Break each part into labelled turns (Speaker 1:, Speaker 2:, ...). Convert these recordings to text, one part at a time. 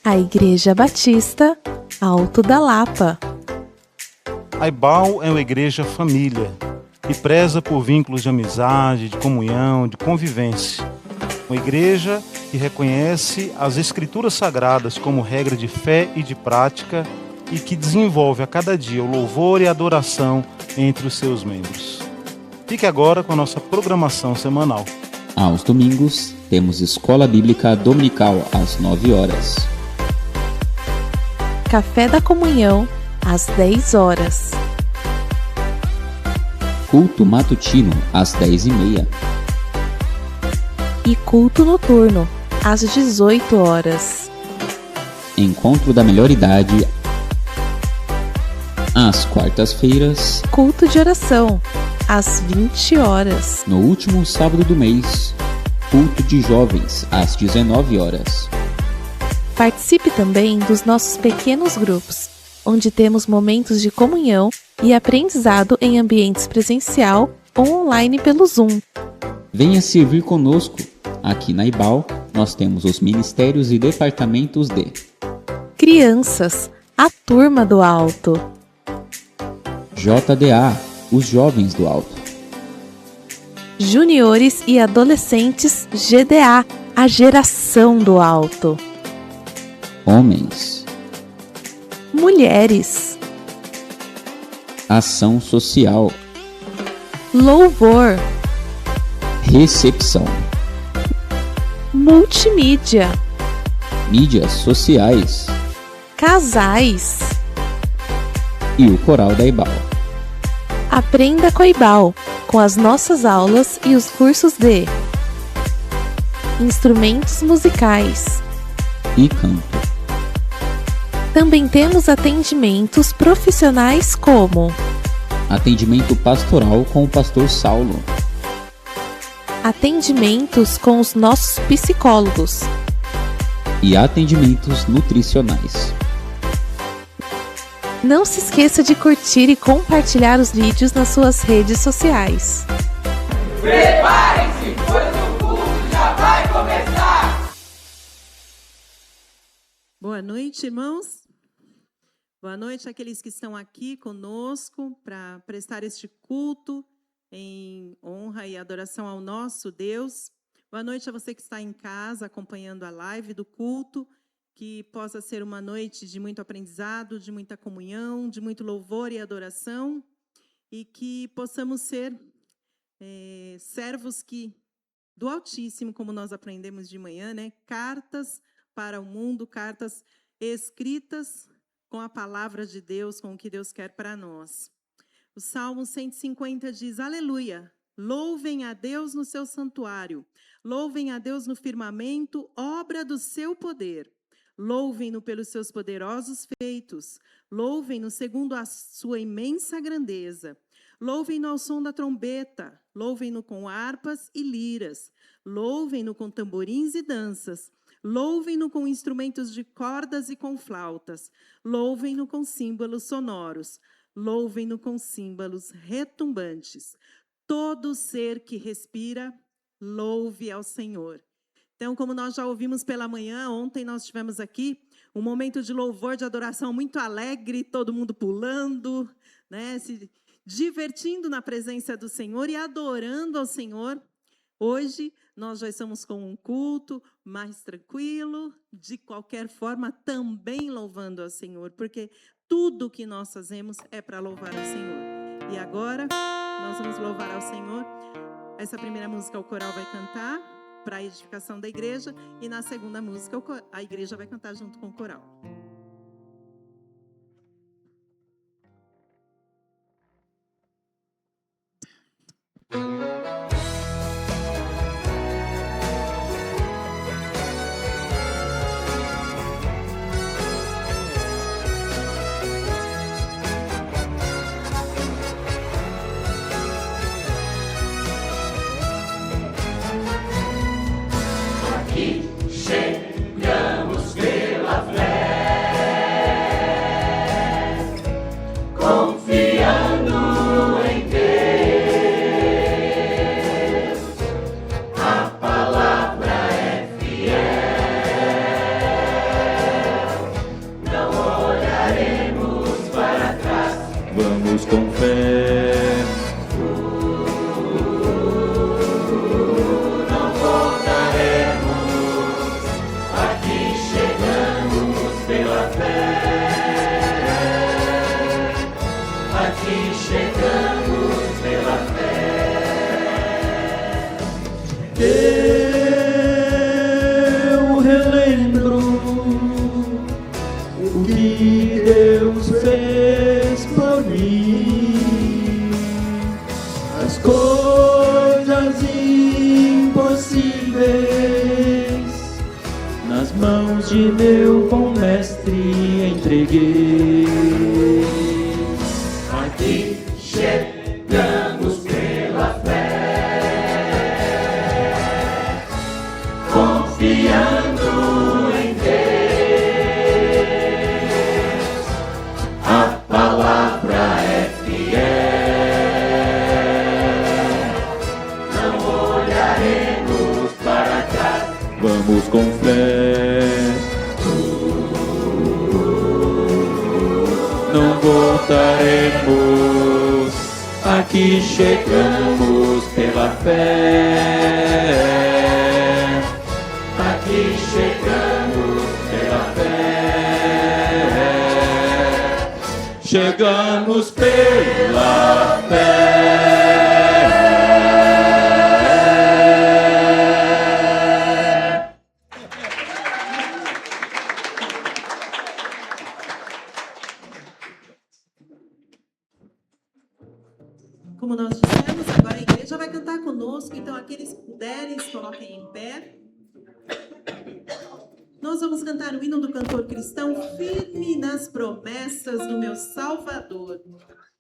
Speaker 1: A Igreja Batista Alto da Lapa.
Speaker 2: A IBAL é uma igreja família que preza por vínculos de amizade, de comunhão, de convivência. Uma igreja que reconhece as escrituras sagradas como regra de fé e de prática e que desenvolve a cada dia o louvor e a adoração entre os seus membros. Fique agora com a nossa programação semanal.
Speaker 3: Aos domingos, temos Escola Bíblica Dominical às 9 horas.
Speaker 1: Café da Comunhão às 10 horas.
Speaker 3: Culto matutino às 10h30.
Speaker 1: E culto noturno às 18 horas.
Speaker 3: Encontro da Melhor Idade às quartas-feiras.
Speaker 1: Culto de oração às 20 horas.
Speaker 3: No último sábado do mês, culto de jovens às 19 horas.
Speaker 1: Participe também dos nossos pequenos grupos, onde temos momentos de comunhão e aprendizado em ambientes presencial ou online pelo Zoom.
Speaker 3: Venha servir conosco. Aqui na IBAL, nós temos os ministérios e departamentos de
Speaker 1: Crianças, a Turma do Alto.
Speaker 3: JDA, os Jovens do Alto.
Speaker 1: Juniores e Adolescentes GDA, a Geração do Alto.
Speaker 3: Homens.
Speaker 1: Mulheres.
Speaker 3: Ação Social.
Speaker 1: Louvor.
Speaker 3: Recepção.
Speaker 1: Multimídia.
Speaker 3: Mídias sociais.
Speaker 1: Casais.
Speaker 3: E o Coral da IBAL.
Speaker 1: Aprenda com a IBAL, com as nossas aulas e os cursos de instrumentos musicais
Speaker 3: E canto.
Speaker 1: Também temos atendimentos profissionais como
Speaker 3: Atendimento pastoral com o pastor Saulo.
Speaker 1: atendimentos com os nossos psicólogos
Speaker 3: E atendimentos nutricionais.
Speaker 1: Não se esqueça de curtir e compartilhar os vídeos nas suas redes sociais.
Speaker 4: Prepare-se, pois o culto já vai começar!
Speaker 5: Boa noite, irmãos. Boa noite àqueles que estão aqui conosco para prestar este culto em honra e adoração ao nosso Deus. Boa noite a você que está em casa acompanhando a live do culto. Que possa ser uma noite de muito aprendizado, de muita comunhão, de muito louvor e adoração, e que possamos ser servos do Altíssimo, como nós aprendemos de manhã, né? Cartas para o mundo, cartas escritas com a palavra de Deus, com o que Deus quer para nós. O Salmo 150 diz: Aleluia! Louvem a Deus no seu santuário, louvem a Deus no firmamento, obra do seu poder. Louvem-no pelos seus poderosos feitos, louvem-no segundo a sua imensa grandeza, louvem-no ao som da trombeta, louvem-no com harpas e liras, louvem-no com tamborins e danças, louvem-no com instrumentos de cordas e com flautas, louvem-no com símbolos sonoros, louvem-no com símbolos retumbantes. Todo ser que respira, louve ao Senhor. Então, como nós já ouvimos pela manhã, ontem nós tivemos aqui um momento de louvor, de adoração muito alegre, todo mundo pulando, né, se divertindo na presença do Senhor e adorando ao Senhor. Hoje, nós já estamos com um culto mais tranquilo, de qualquer forma, também louvando ao Senhor, porque tudo que nós fazemos é para louvar ao Senhor. E agora, nós vamos louvar ao Senhor. Essa primeira música o coral vai cantar para a edificação da igreja, e na segunda música a igreja vai cantar junto com o coral.
Speaker 4: Chegamos pela fé.
Speaker 6: o que Deus fez por mim. As coisas impossíveis nas mãos de meu bom mestre entreguei.
Speaker 4: Aqui chegamos pela fé, confiando em Deus. A palavra é fiel, não olharemos para trás.
Speaker 6: Vamos com fé, não voltaremos. Aqui chegamos pela fé.
Speaker 4: Aqui chegamos pela fé.
Speaker 6: Chegamos pela fé.
Speaker 5: Como nós dissemos, agora a igreja vai cantar conosco, então aqueles que puderem, se coloquem em pé. Nós vamos cantar o hino do cantor cristão, firme nas promessas do meu Salvador.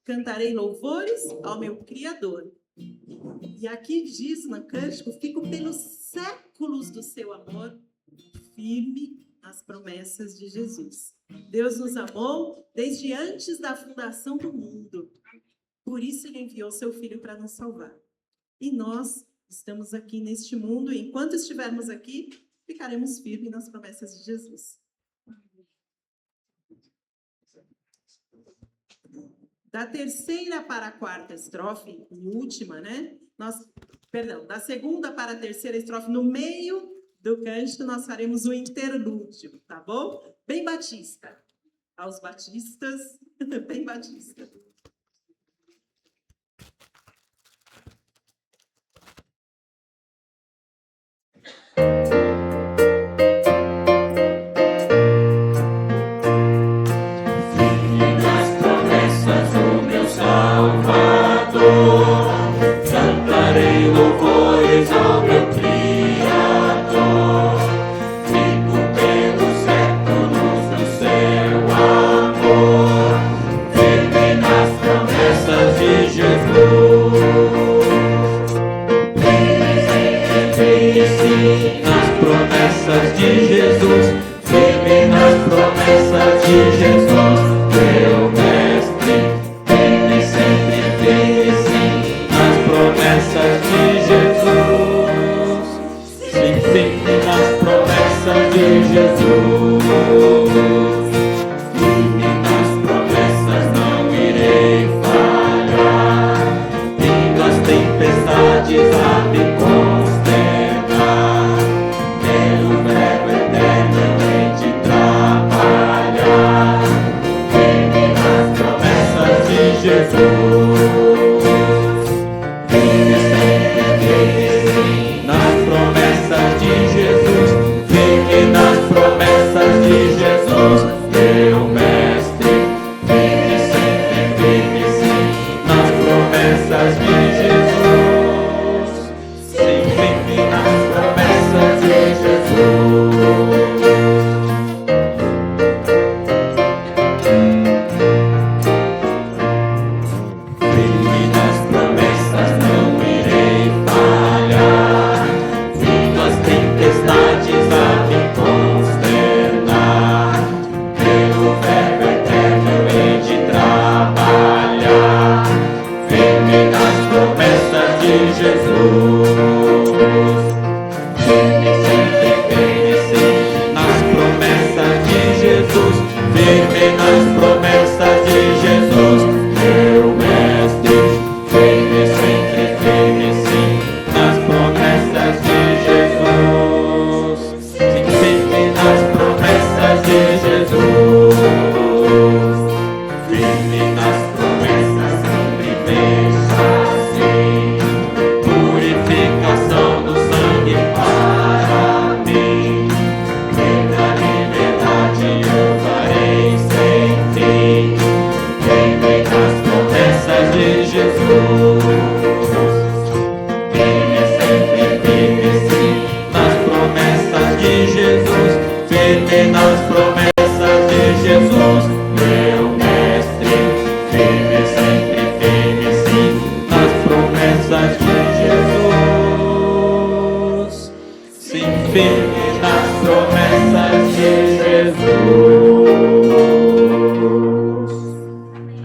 Speaker 5: Cantarei louvores ao meu Criador. E aqui diz no cântico, fico pelos séculos do seu amor, firme nas promessas de Jesus. Deus nos amou desde antes da fundação do mundo. Por isso ele enviou seu Filho para nos salvar. E nós estamos aqui neste mundo, e enquanto estivermos aqui, ficaremos firmes nas promessas de Jesus. Da terceira para a quarta estrofe, última, né? Da segunda para a terceira estrofe, no meio do cântico, nós faremos o interlúdio, tá bom? Bem batista. Aos batistas, bem batista.
Speaker 4: Firme nas promessas do meu Salvador, cantarei louvores ao meu Criador. Fico pelos séculos do seu amor, firme nas promessas de Jesus. Nas promessas de Jesus, firme nas promessas de Jesus, meu mestre, firme sempre, firme sim, nas promessas de Jesus, sim, firme nas promessas de Jesus, firme nas promessas, não irei falhar, vindo as tempestades a me consternar, pelo verbo eterno eu hei de trabalhar, firme nas promessas de Jesus, firme sempre, firme sim, nas promessas de Jesus, firme nas promessas de Jesus, meu mestre, firme sempre, firme sim, nas promessas de Jesus, sim, firme nas promessas de Jesus. Firme nas promessas, não irei falhar, vindo as tempestades a me consternar, pelo verbo eterno eu hei de trabalhar, firme nas promessas de Jesus, firme sempre, firme sim, nas promessas de Jesus, firme nas promessas de Jesus, meu mestre, firme sempre, firme sim, nas promessas de Jesus, sim, firme nas promessas de Jesus, firme nas promessas, sempre deixa assim, purificação do sangue para mim, pela liberdade eu farei
Speaker 6: promessas de Jesus, meu mestre, firme, sempre firme, sim, nas promessas de Jesus, sim, firme nas promessas de Jesus.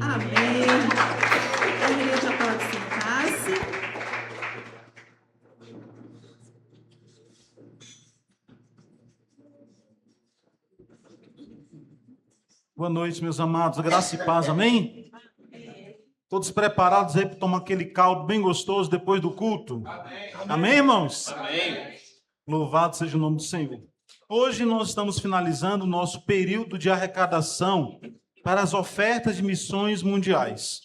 Speaker 5: Amém. A igreja pode sentar-se.
Speaker 2: Boa noite, meus amados. Graça e paz, amém? Todos preparados aí para tomar aquele caldo bem gostoso depois do culto? Amém, irmãos?
Speaker 6: Amém.
Speaker 2: Louvado seja o nome do Senhor. Hoje nós estamos finalizando o nosso período de arrecadação para as ofertas de missões mundiais.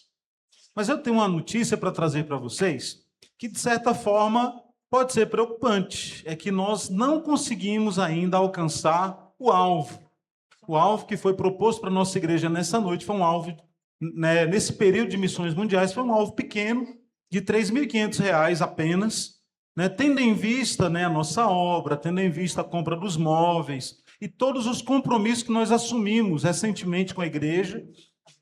Speaker 2: Mas eu tenho uma notícia para trazer para vocês que, de certa forma, pode ser preocupante. É que nós não conseguimos ainda alcançar o alvo. O alvo que foi proposto para a nossa igreja nessa noite foi um alvo, né, nesse período de missões mundiais, foi um alvo pequeno, de R$ 3.500 apenas, né, tendo em vista, né, a nossa obra, tendo em vista a compra dos móveis e todos os compromissos que nós assumimos recentemente com a igreja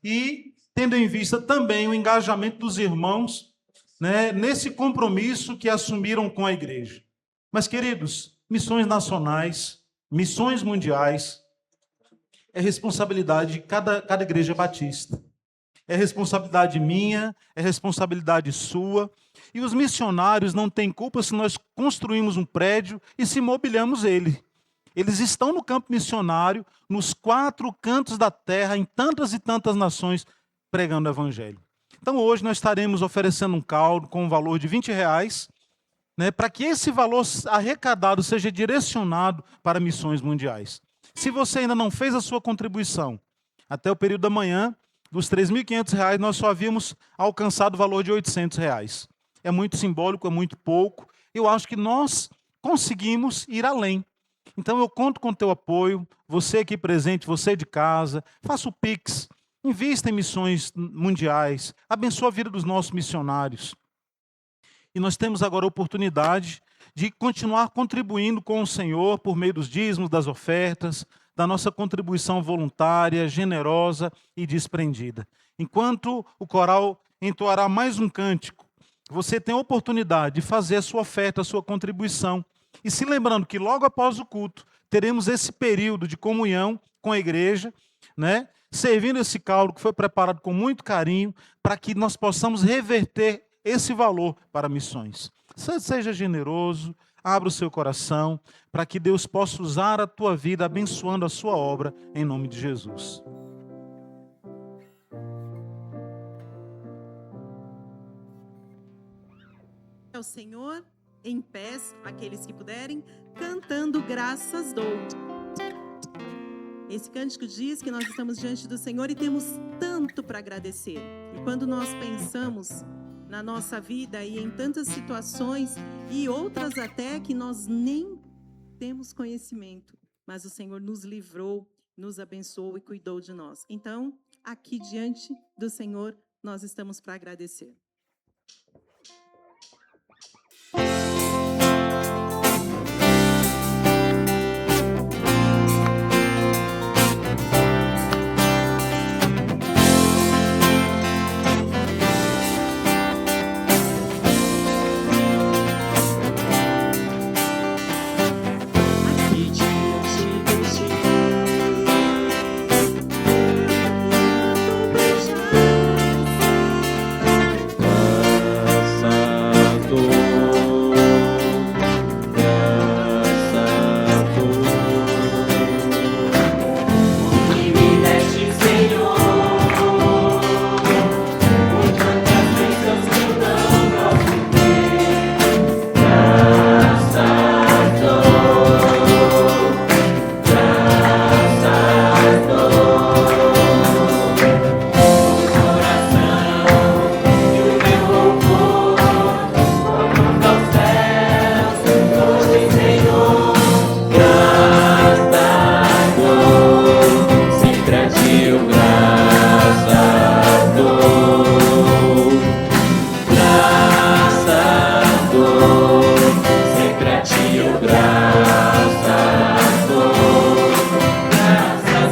Speaker 2: e tendo em vista também o engajamento dos irmãos, né, nesse compromisso que assumiram com a igreja. Mas, queridos, missões nacionais, missões mundiais, é responsabilidade de cada igreja batista. É responsabilidade minha, é responsabilidade sua. E os missionários não têm culpa se nós construímos um prédio e se mobiliamos ele. Eles estão no campo missionário, nos 4 cantos da terra, em tantas e tantas nações, pregando o evangelho. Então hoje nós estaremos oferecendo um caldo com um valor de R$20, né, para que esse valor arrecadado seja direcionado para missões mundiais. Se você ainda não fez a sua contribuição, até o período da manhã, dos R$ 3.500, nós só havíamos alcançado o valor de R$ 800. É muito simbólico, é muito pouco. Eu acho que nós conseguimos ir além. Então eu conto com o teu apoio, você aqui presente, você de casa, faça o Pix, invista em missões mundiais, abençoa a vida dos nossos missionários. E nós temos agora a oportunidade de continuar contribuindo com o Senhor por meio dos dízimos, das ofertas, da nossa contribuição voluntária, generosa e desprendida. Enquanto o coral entoará mais um cântico, você tem a oportunidade de fazer a sua oferta, a sua contribuição. E se lembrando que logo após o culto, teremos esse período de comunhão com a igreja, né? Servindo esse caldo que foi preparado com muito carinho, para que nós possamos reverter esse valor para missões. Seja generoso, abra o seu coração, para que Deus possa usar a tua vida abençoando a sua obra, em nome de Jesus.
Speaker 5: Ao Senhor, em pés, aqueles que puderem, cantando graças dou. Esse cântico diz que nós estamos diante do Senhor e temos tanto para agradecer. E quando nós pensamos na nossa vida e em tantas situações e outras até que nós nem temos conhecimento, mas o Senhor nos livrou, nos abençoou e cuidou de nós. Então, aqui diante do Senhor, nós estamos para agradecer.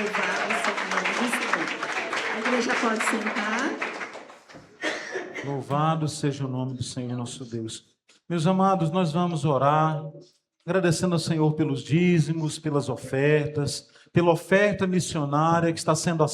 Speaker 5: Louvado seja o nome do Senhor. A igreja pode sentar.
Speaker 2: Louvado seja o nome do Senhor nosso Deus. Meus amados, nós vamos orar, agradecendo ao Senhor pelos dízimos, pelas ofertas, pela oferta missionária que está sendo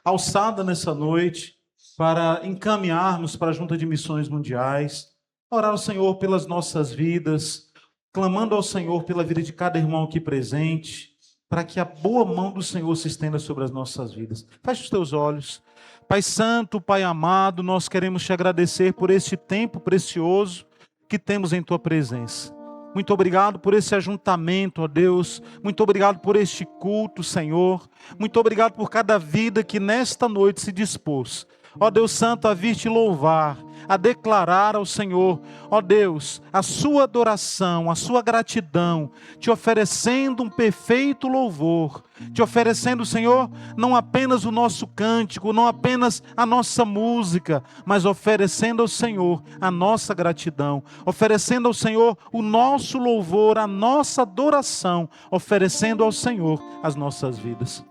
Speaker 2: alçada nessa noite para encaminharmos para a Junta de Missões Mundiais. Orar ao Senhor pelas nossas vidas, clamando ao Senhor pela vida de cada irmão aqui presente, para que a boa mão do Senhor se estenda sobre as nossas vidas. Feche os teus olhos. Pai Santo, Pai amado, nós queremos te agradecer por este tempo precioso que temos em tua presença. Muito obrigado por esse ajuntamento, ó Deus. Muito obrigado por este culto, Senhor. Muito obrigado por cada vida que nesta noite se dispôs, ó Deus Santo, a vir te louvar, a declarar ao Senhor, ó Deus, a sua adoração, a sua gratidão, te oferecendo um perfeito louvor, te oferecendo, Senhor, não apenas o nosso cântico, não apenas a nossa música, mas oferecendo ao Senhor a nossa gratidão, oferecendo ao Senhor o nosso louvor, a nossa adoração, oferecendo ao Senhor as nossas vidas.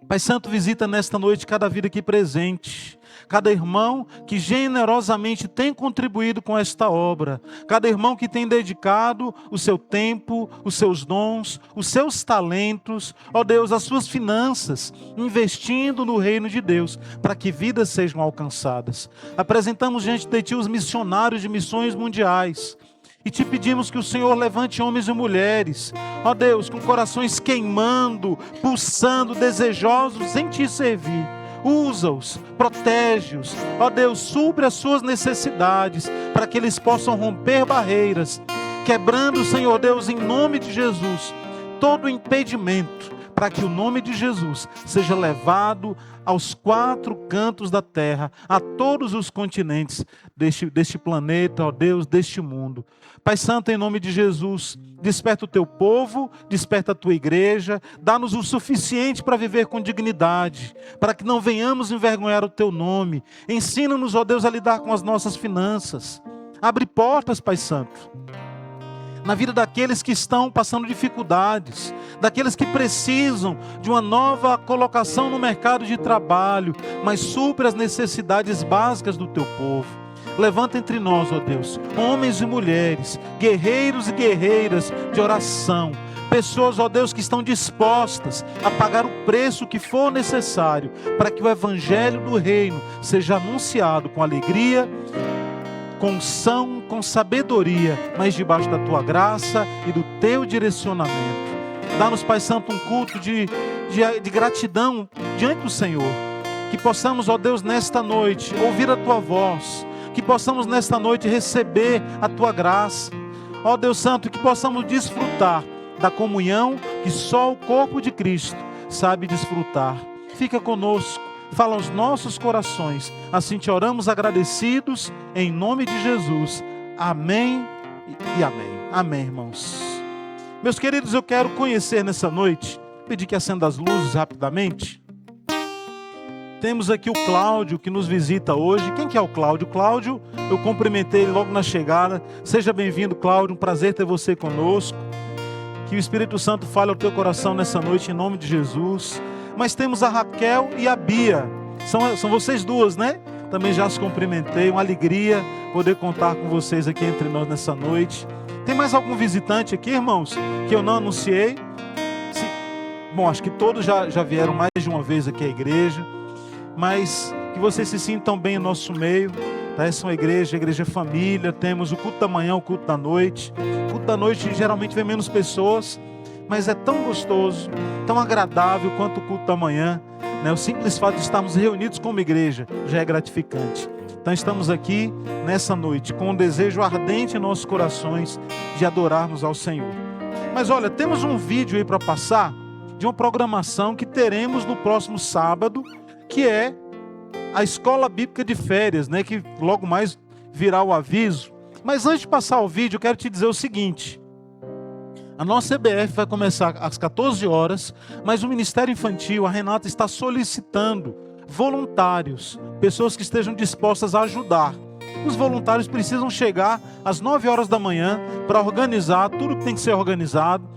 Speaker 2: Pai Santo, visita nesta noite cada vida aqui presente, cada irmão que generosamente tem contribuído com esta obra, cada irmão que tem dedicado o seu tempo, os seus dons, os seus talentos, ó Deus, as suas finanças, investindo no reino de Deus, para que vidas sejam alcançadas. Apresentamos diante de Ti os missionários de missões mundiais, e te pedimos que o Senhor levante homens e mulheres, ó Deus, com corações queimando, pulsando, desejosos em Te servir. Usa-os, protege-os, ó Deus, supre as suas necessidades, para que eles possam romper barreiras, quebrando, Senhor Deus, em nome de Jesus, todo impedimento, para que o nome de Jesus seja levado aos 4 cantos da terra, a todos os continentes deste planeta, ó Deus, deste mundo. Pai Santo, em nome de Jesus, desperta o Teu povo, desperta a Tua igreja, dá-nos o suficiente para viver com dignidade, para que não venhamos envergonhar o Teu nome. Ensina-nos, ó Deus, a lidar com as nossas finanças. Abre portas, Pai Santo, na vida daqueles que estão passando dificuldades, daqueles que precisam de uma nova colocação no mercado de trabalho, mas supre as necessidades básicas do Teu povo. Levanta entre nós, ó Deus, homens e mulheres, guerreiros e guerreiras de oração, pessoas, ó Deus, que estão dispostas a pagar o preço que for necessário, para que o evangelho do reino seja anunciado com alegria, com unção, com sabedoria, mas debaixo da Tua graça e do Teu direcionamento. Dá-nos, Pai Santo, um culto de gratidão diante do Senhor. Que possamos, ó Deus, nesta noite, ouvir a Tua voz. Que possamos nesta noite receber a Tua graça. Ó Deus Santo, que possamos desfrutar da comunhão que só o corpo de Cristo sabe desfrutar. Fica conosco. Fala aos nossos corações, assim te oramos agradecidos, em nome de Jesus, amém e amém. Amém, irmãos. Meus queridos, eu quero conhecer nessa noite, pedir que acenda as luzes rapidamente. Temos aqui o Cláudio que nos visita hoje. Quem que é o Cláudio? Cláudio, eu cumprimentei ele logo na chegada. Seja bem-vindo, Cláudio, um prazer ter você conosco. Que o Espírito Santo fale ao teu coração nessa noite, em nome de Jesus. Mas temos a Raquel e a Bia, são vocês duas, né? Também já se cumprimentei, uma alegria poder contar com vocês aqui entre nós nessa noite. Tem mais algum visitante aqui, irmãos, que eu não anunciei? Bom, acho que todos já vieram mais de uma vez aqui à igreja, mas que vocês se sintam bem em nosso meio, tá? Essa é uma igreja família, temos o culto da manhã, o culto da noite. O culto da noite geralmente vem menos pessoas, mas é tão gostoso, tão agradável quanto o culto da manhã, né? O simples fato de estarmos reunidos como igreja já é gratificante. Então estamos aqui nessa noite com um desejo ardente em nossos corações de adorarmos ao Senhor. Mas olha, temos um vídeo aí para passar de uma programação que teremos no próximo sábado, que é a Escola Bíblica de Férias, né? Que logo mais virá o aviso. Mas antes de passar o vídeo, eu quero te dizer o seguinte: a nossa EBF vai começar às 14 horas, mas o Ministério Infantil, a Renata, está solicitando voluntários, pessoas que estejam dispostas a ajudar. Os voluntários precisam chegar às 9 horas da manhã para organizar tudo que tem que ser organizado,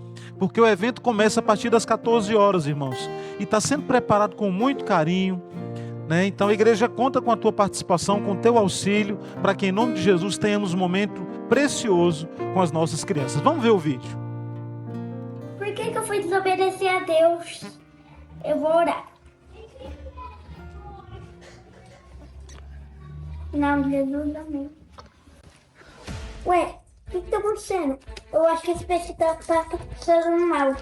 Speaker 2: porque o evento começa a partir das 14 horas, irmãos, e está sendo preparado com muito carinho, né? Então a igreja conta com a tua participação, com o teu auxílio, para que em nome de Jesus tenhamos um momento precioso com as nossas crianças. Vamos ver o vídeo.
Speaker 7: Por que eu fui desobedecer a Deus? Eu vou orar. Não, Jesus, amém. Ué, o que tá acontecendo? Eu acho que esse peixe tá fazendo mal.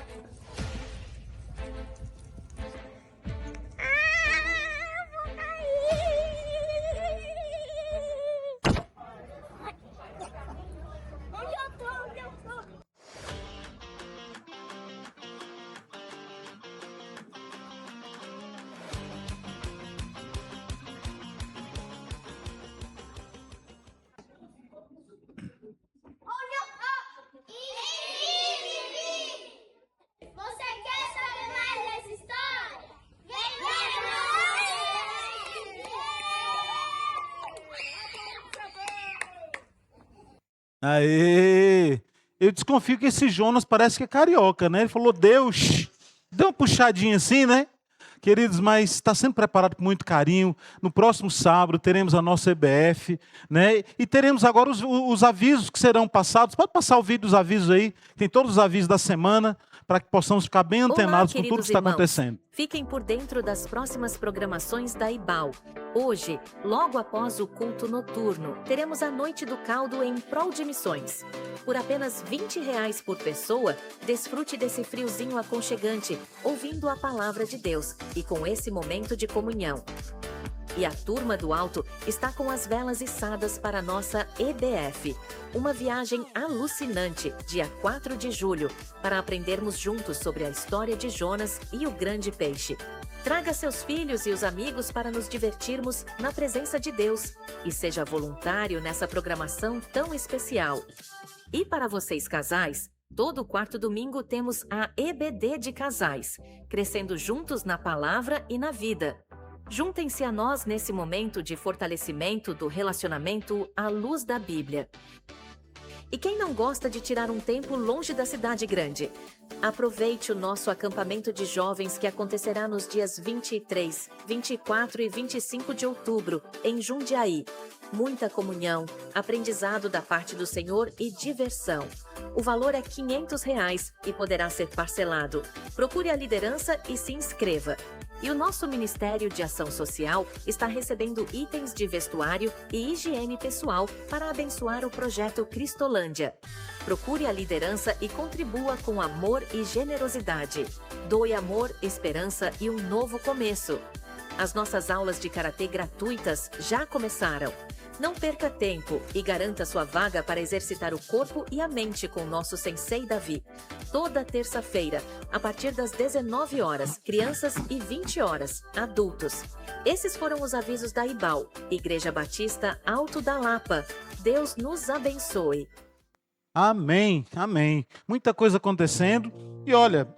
Speaker 8: Você quer saber mais dessa história? Vem
Speaker 2: Aê! Eu desconfio que esse Jonas parece que é carioca, né? Ele falou, Deus, deu uma puxadinha assim, né? Queridos, mas está sendo preparado com muito carinho. No próximo sábado teremos a nossa EBF, né? E teremos agora os avisos que serão passados. Pode passar o vídeo dos avisos aí. Tem todos os avisos da semana, para que possamos ficar bem antenados com tudo que está acontecendo.
Speaker 9: Fiquem por dentro das próximas programações da IBAL. Hoje, logo após o culto noturno, teremos a Noite do Caldo em prol de missões. Por apenas R$20 por pessoa, desfrute desse friozinho aconchegante, ouvindo a palavra de Deus e com esse momento de comunhão. E a Turma do Alto está com as velas içadas para a nossa EBF. Uma viagem alucinante, dia 4 de julho, para aprendermos juntos sobre a história de Jonas e o grande peixe. Traga seus filhos e os amigos para nos divertirmos na presença de Deus e seja voluntário nessa programação tão especial. E para vocês casais, todo quarto domingo temos a EBD de casais, crescendo juntos na palavra e na vida. Juntem-se a nós nesse momento de fortalecimento do relacionamento à luz da Bíblia. E quem não gosta de tirar um tempo longe da cidade grande? Aproveite o nosso acampamento de jovens que acontecerá nos dias 23, 24 e 25 de outubro, em Jundiaí. Muita comunhão, aprendizado da parte do Senhor e diversão. O valor é R$500 e poderá ser parcelado. Procure a liderança e se inscreva. E o nosso Ministério de Ação Social está recebendo itens de vestuário e higiene pessoal para abençoar o projeto Cristolândia. Procure a liderança e contribua com amor e generosidade. Doe amor, esperança e um novo começo. As nossas aulas de karatê gratuitas já começaram. Não perca tempo e garanta sua vaga para exercitar o corpo e a mente com o nosso Sensei Davi. Toda terça-feira, a partir das 19 horas, crianças e 20 horas, adultos. Esses foram os avisos da IBAL, Igreja Batista Alto da Lapa. Deus nos abençoe.
Speaker 2: Amém, amém. Muita coisa acontecendo. E olha,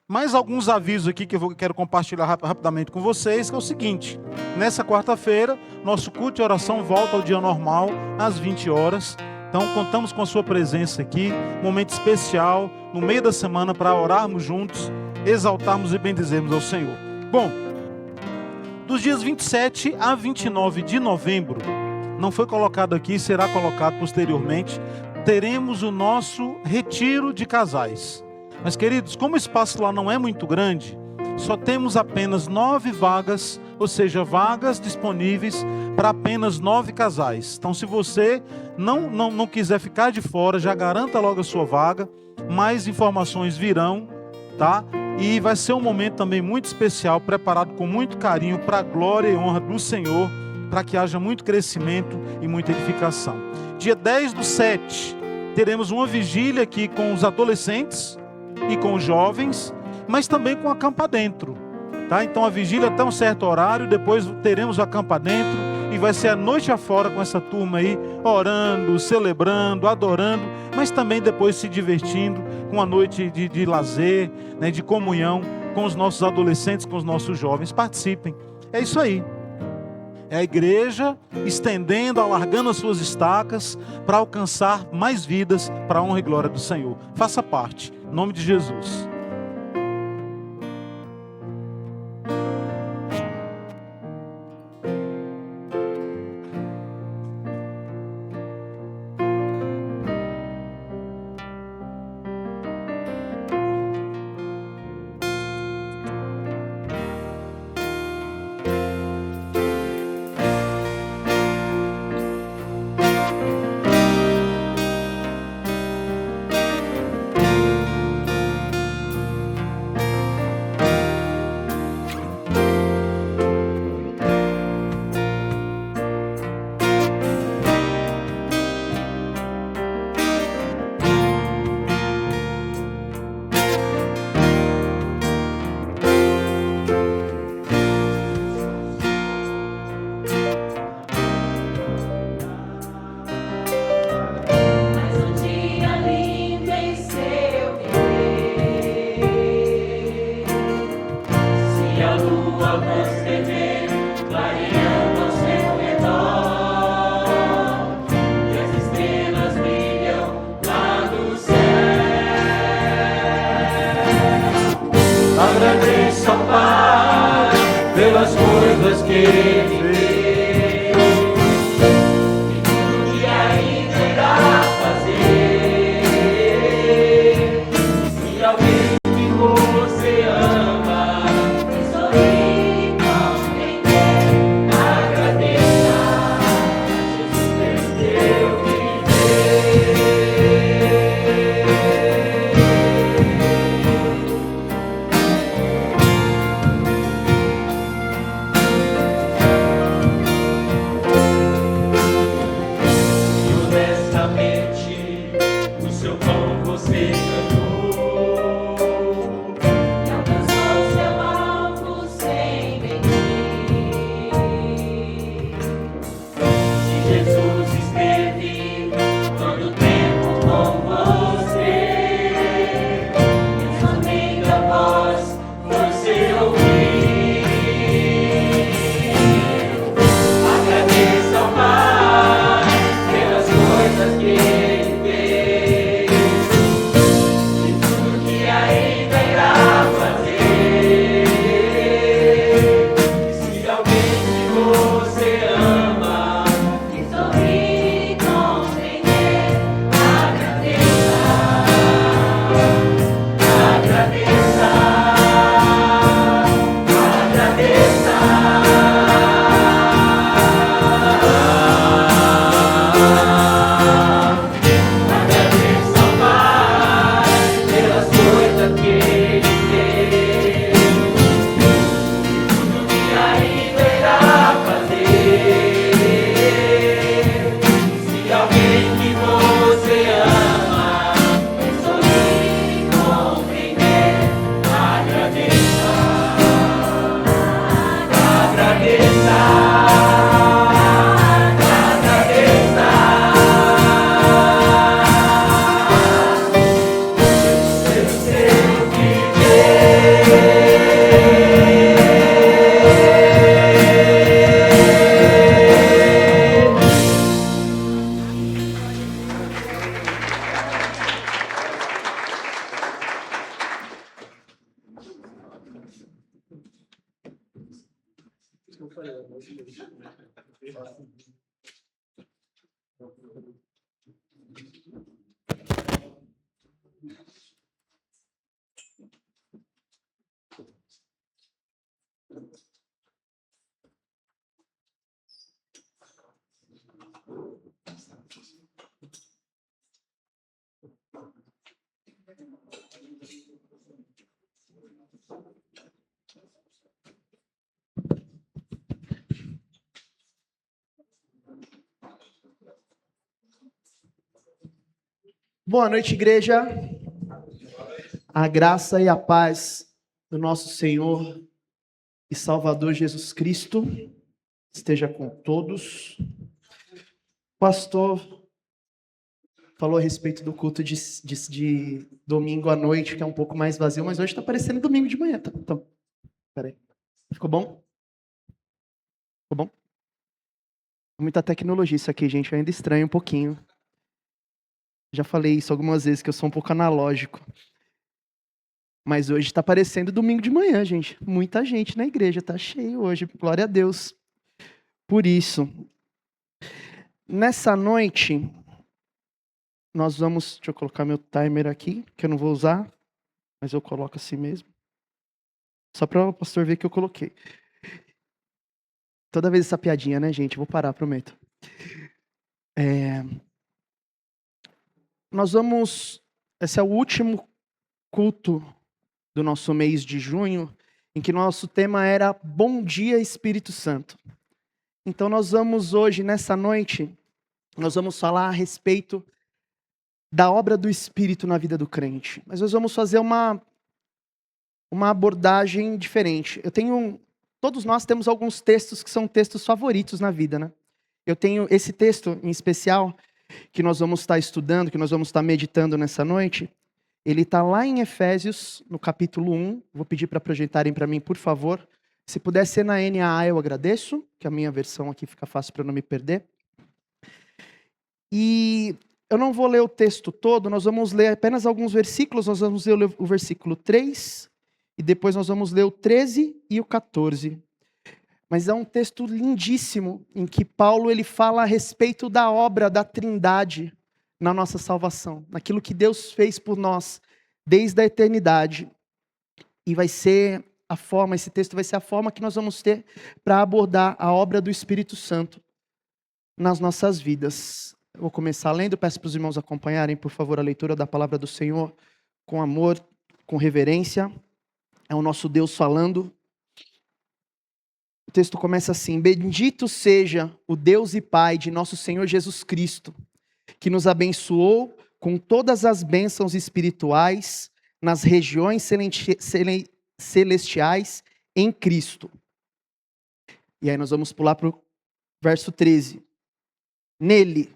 Speaker 2: mais alguns avisos aqui que eu quero compartilhar rapidamente com vocês, que é o seguinte. Nessa quarta-feira, nosso culto de oração volta ao dia normal, às 20 horas. Então, contamos com a sua presença aqui, um momento especial, no meio da semana, para orarmos juntos, exaltarmos e bendizermos ao Senhor. Bom, dos dias 27 a 29 de novembro, não foi colocado aqui, será colocado posteriormente, teremos o nosso retiro de casais. Mas, queridos, como o espaço lá não é muito grande, só temos apenas 9 vagas, ou seja, vagas disponíveis para apenas 9 casais. Então, se você não quiser ficar de fora, já garanta logo a sua vaga. Mais informações virão, tá? E vai ser um momento também muito especial, preparado com muito carinho para a glória e honra do Senhor, para que haja muito crescimento e muita edificação. Dia 10/7, teremos uma vigília aqui com os adolescentes e com os jovens, mas também com acampa dentro, tá? Então a vigília até um certo horário, depois teremos o acampa dentro e vai ser a noite afora com essa turma aí, orando, celebrando, adorando, mas também depois se divertindo com a noite de lazer, né, de comunhão com os nossos adolescentes, com os nossos jovens. Participem, é isso aí. É a igreja estendendo, alargando as suas estacas para alcançar mais vidas para a honra e glória do Senhor. Faça parte. Em nome de Jesus.
Speaker 6: Agradeça ao Pai pelas coisas que Ele fez e tudo que ainda irá fazer. Se alguém que você ama e sorri e compreender, agradeça a Jesus pelo teu viver.
Speaker 10: Boa noite, igreja. A graça e a paz do nosso Senhor e Salvador Jesus Cristo esteja com todos. O pastor falou a respeito do culto de domingo à noite, que é um pouco mais vazio, mas hoje está parecendo domingo de manhã. Tá? Então, peraí. Ficou bom? Ficou bom? Muita tecnologia isso aqui, gente. Eu ainda estranho um pouquinho. Já falei isso algumas vezes, que eu sou um pouco analógico. Mas hoje está parecendo domingo de manhã, gente. Muita gente na igreja, está cheio hoje. Glória a Deus por isso. Nessa noite, nós vamos... Deixa eu colocar meu timer aqui, que eu não vou usar, mas eu coloco assim mesmo. Só para o pastor ver que eu coloquei. Toda vez essa piadinha, né, gente? Vou parar, prometo. Nós vamos... Esse é o último culto do nosso mês de junho, em que nosso tema era Bom Dia Espírito Santo. Então nós vamos hoje, nessa noite, nós vamos falar a respeito da obra do Espírito na vida do crente. Mas nós vamos fazer uma abordagem diferente. Todos nós temos alguns textos que são textos favoritos na vida, né? Eu tenho esse texto em especial, que nós vamos estar estudando, que nós vamos estar meditando nessa noite. Ele está lá em Efésios, no capítulo 1. Vou pedir para projetarem para mim, por favor. Se puder ser na NAA, eu agradeço, que a minha versão aqui fica fácil para não me perder. E eu não vou ler o texto todo, nós vamos ler apenas alguns versículos. Nós vamos ler o versículo 3, e depois nós vamos ler o 13 e o 14. Mas é um texto lindíssimo, em que Paulo ele fala a respeito da obra da Trindade na nossa salvação, naquilo que Deus fez por nós desde a eternidade. E vai ser esse texto vai ser a forma que nós vamos ter para abordar a obra do Espírito Santo nas nossas vidas. Eu vou começar lendo, peço para os irmãos acompanharem, por favor, a leitura da palavra do Senhor com amor, com reverência. É o nosso Deus falando. O texto começa assim: Bendito seja o Deus e Pai de nosso Senhor Jesus Cristo, que nos abençoou com todas as bênçãos espirituais nas regiões celestiais em Cristo. E aí nós vamos pular para o verso 13. Nele,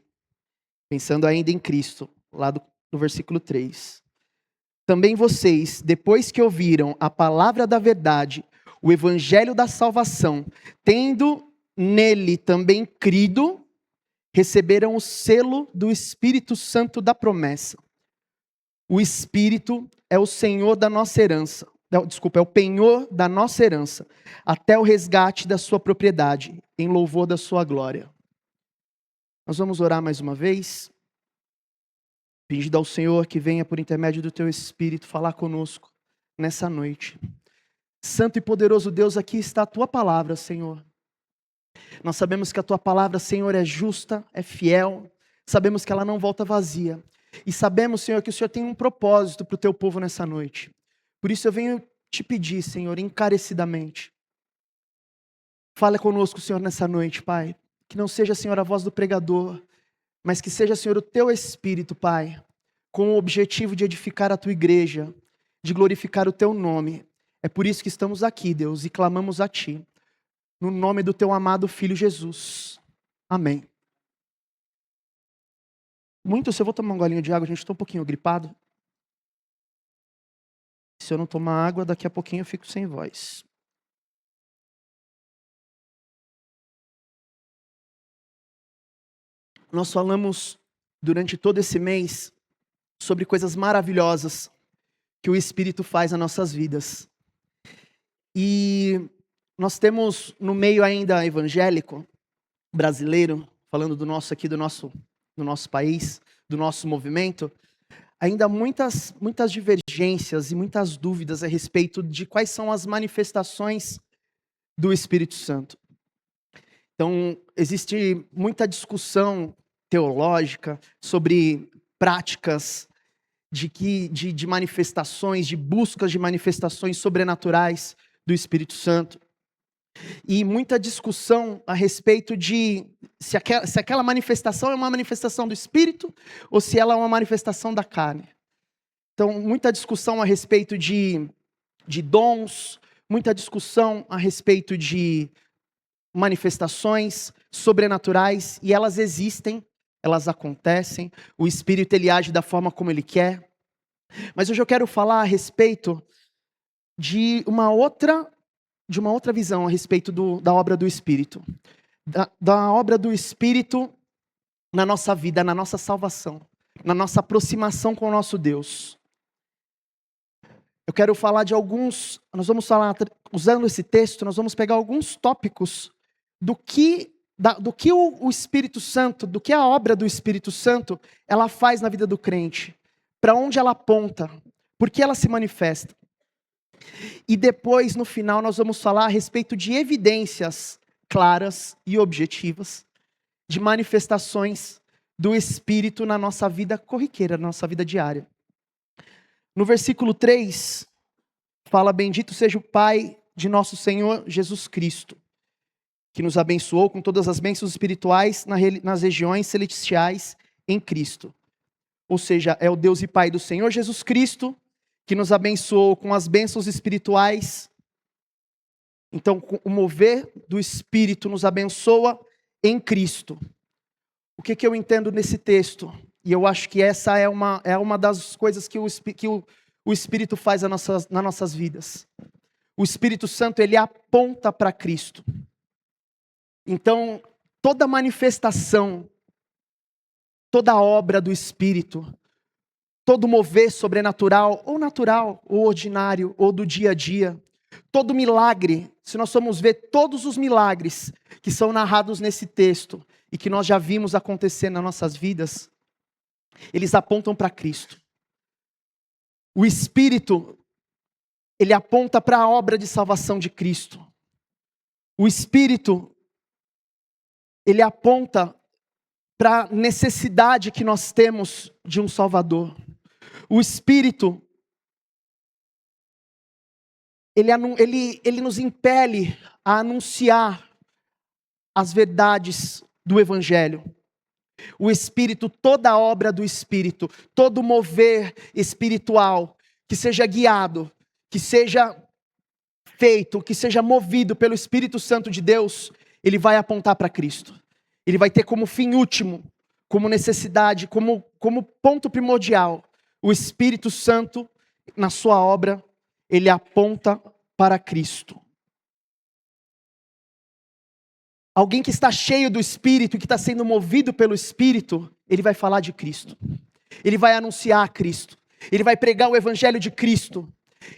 Speaker 10: pensando ainda em Cristo, lá do versículo 3. Também vocês, depois que ouviram a palavra da verdade, o evangelho da salvação, tendo nele também crido, receberam o selo do Espírito Santo da promessa. O Espírito é o Senhor da nossa herança. É o penhor da nossa herança, até o resgate da sua propriedade, em louvor da sua glória. Nós vamos orar mais uma vez, pedindo ao Senhor que venha por intermédio do teu Espírito falar conosco nessa noite. Santo e poderoso Deus, aqui está a tua palavra, Senhor. Nós sabemos que a tua palavra, Senhor, é justa, é fiel, sabemos que ela não volta vazia. E sabemos, Senhor, que o Senhor tem um propósito para o teu povo nessa noite. Por isso eu venho te pedir, Senhor, encarecidamente. Fala conosco, Senhor, nessa noite, Pai. Que não seja, Senhor, a voz do pregador, mas que seja, Senhor, o teu Espírito, Pai, com o objetivo de edificar a tua igreja, de glorificar o teu nome. É por isso que estamos aqui, Deus, e clamamos a ti, no nome do teu amado Filho Jesus. Amém. Se eu vou tomar um golinho de água, gente, estou um pouquinho gripado. Se eu não tomar água, daqui a pouquinho eu fico sem voz. Nós falamos durante todo esse mês sobre coisas maravilhosas que o Espírito faz nas nossas vidas. E nós temos no meio ainda evangélico brasileiro, falando do nosso país, do nosso movimento, ainda muitas divergências e muitas dúvidas a respeito de quais são as manifestações do Espírito Santo. Então, existe muita discussão teológica sobre práticas de manifestações, de buscas de manifestações sobrenaturais do Espírito Santo. E muita discussão a respeito de se aquela manifestação é uma manifestação do Espírito ou se ela é uma manifestação da carne. Então, muita discussão a respeito de dons, muita discussão a respeito de manifestações sobrenaturais, e elas existem, elas acontecem, o Espírito ele age da forma como ele quer. Mas hoje eu quero falar a respeito de uma outra visão a respeito da obra do Espírito. Da obra do Espírito na nossa vida, na nossa salvação, na nossa aproximação com o nosso Deus. eu quero falar de alguns, nós vamos falar, usando esse texto, nós vamos pegar alguns tópicos do que o Espírito Santo, do que a obra do Espírito Santo, ela faz na vida do crente, para onde ela aponta, por que ela se manifesta. E depois, no final, nós vamos falar a respeito de evidências claras e objetivas, de manifestações do Espírito na nossa vida corriqueira, na nossa vida diária. No versículo 3, fala: bendito seja o Pai de nosso Senhor Jesus Cristo, que nos abençoou com todas as bênçãos espirituais nas regiões celestiais em Cristo. Ou seja, é o Deus e Pai do Senhor Jesus Cristo, que nos abençoou com as bênçãos espirituais. Então, o mover do Espírito nos abençoa em Cristo. O que eu entendo nesse texto? E eu acho que essa é uma das coisas que o Espírito faz nas nossas vidas. O Espírito Santo, ele aponta para Cristo. Então, toda manifestação, toda obra do Espírito, todo mover sobrenatural, ou natural, ou ordinário, ou do dia a dia, todo milagre, se nós formos ver todos os milagres que são narrados nesse texto e que nós já vimos acontecer nas nossas vidas, eles apontam para Cristo. O Espírito, ele aponta para a obra de salvação de Cristo. O Espírito, ele aponta para a necessidade que nós temos de um Salvador. O Espírito, ele nos impele a anunciar as verdades do Evangelho. O Espírito, toda a obra do Espírito, todo mover espiritual, que seja guiado, que seja feito, que seja movido pelo Espírito Santo de Deus, ele vai apontar para Cristo. Ele vai ter como fim último, como necessidade, como ponto primordial, o Espírito Santo, na sua obra, ele aponta para Cristo. Alguém que está cheio do Espírito, que está sendo movido pelo Espírito, ele vai falar de Cristo. Ele vai anunciar Cristo. Ele vai pregar o Evangelho de Cristo.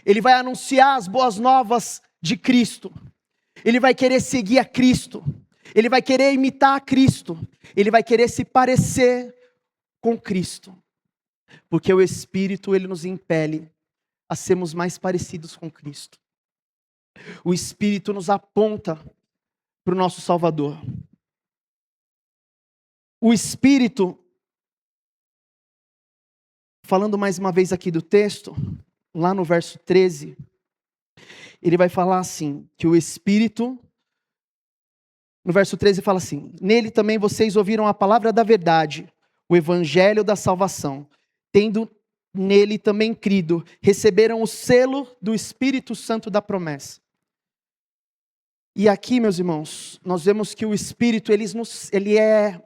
Speaker 10: Ele vai anunciar as boas novas de Cristo. Ele vai querer seguir a Cristo. Ele vai querer imitar a Cristo. Ele vai querer se parecer com Cristo. Porque o Espírito, ele nos impele a sermos mais parecidos com Cristo. O Espírito nos aponta para o nosso Salvador. O Espírito, falando mais uma vez aqui do texto, lá no verso 13, ele vai falar assim, que o Espírito, no verso 13 fala assim: nele também vocês ouviram a palavra da verdade, o evangelho da salvação, tendo nele também crido, receberam o selo do Espírito Santo da promessa. E aqui, meus irmãos, nós vemos que o Espírito, ele é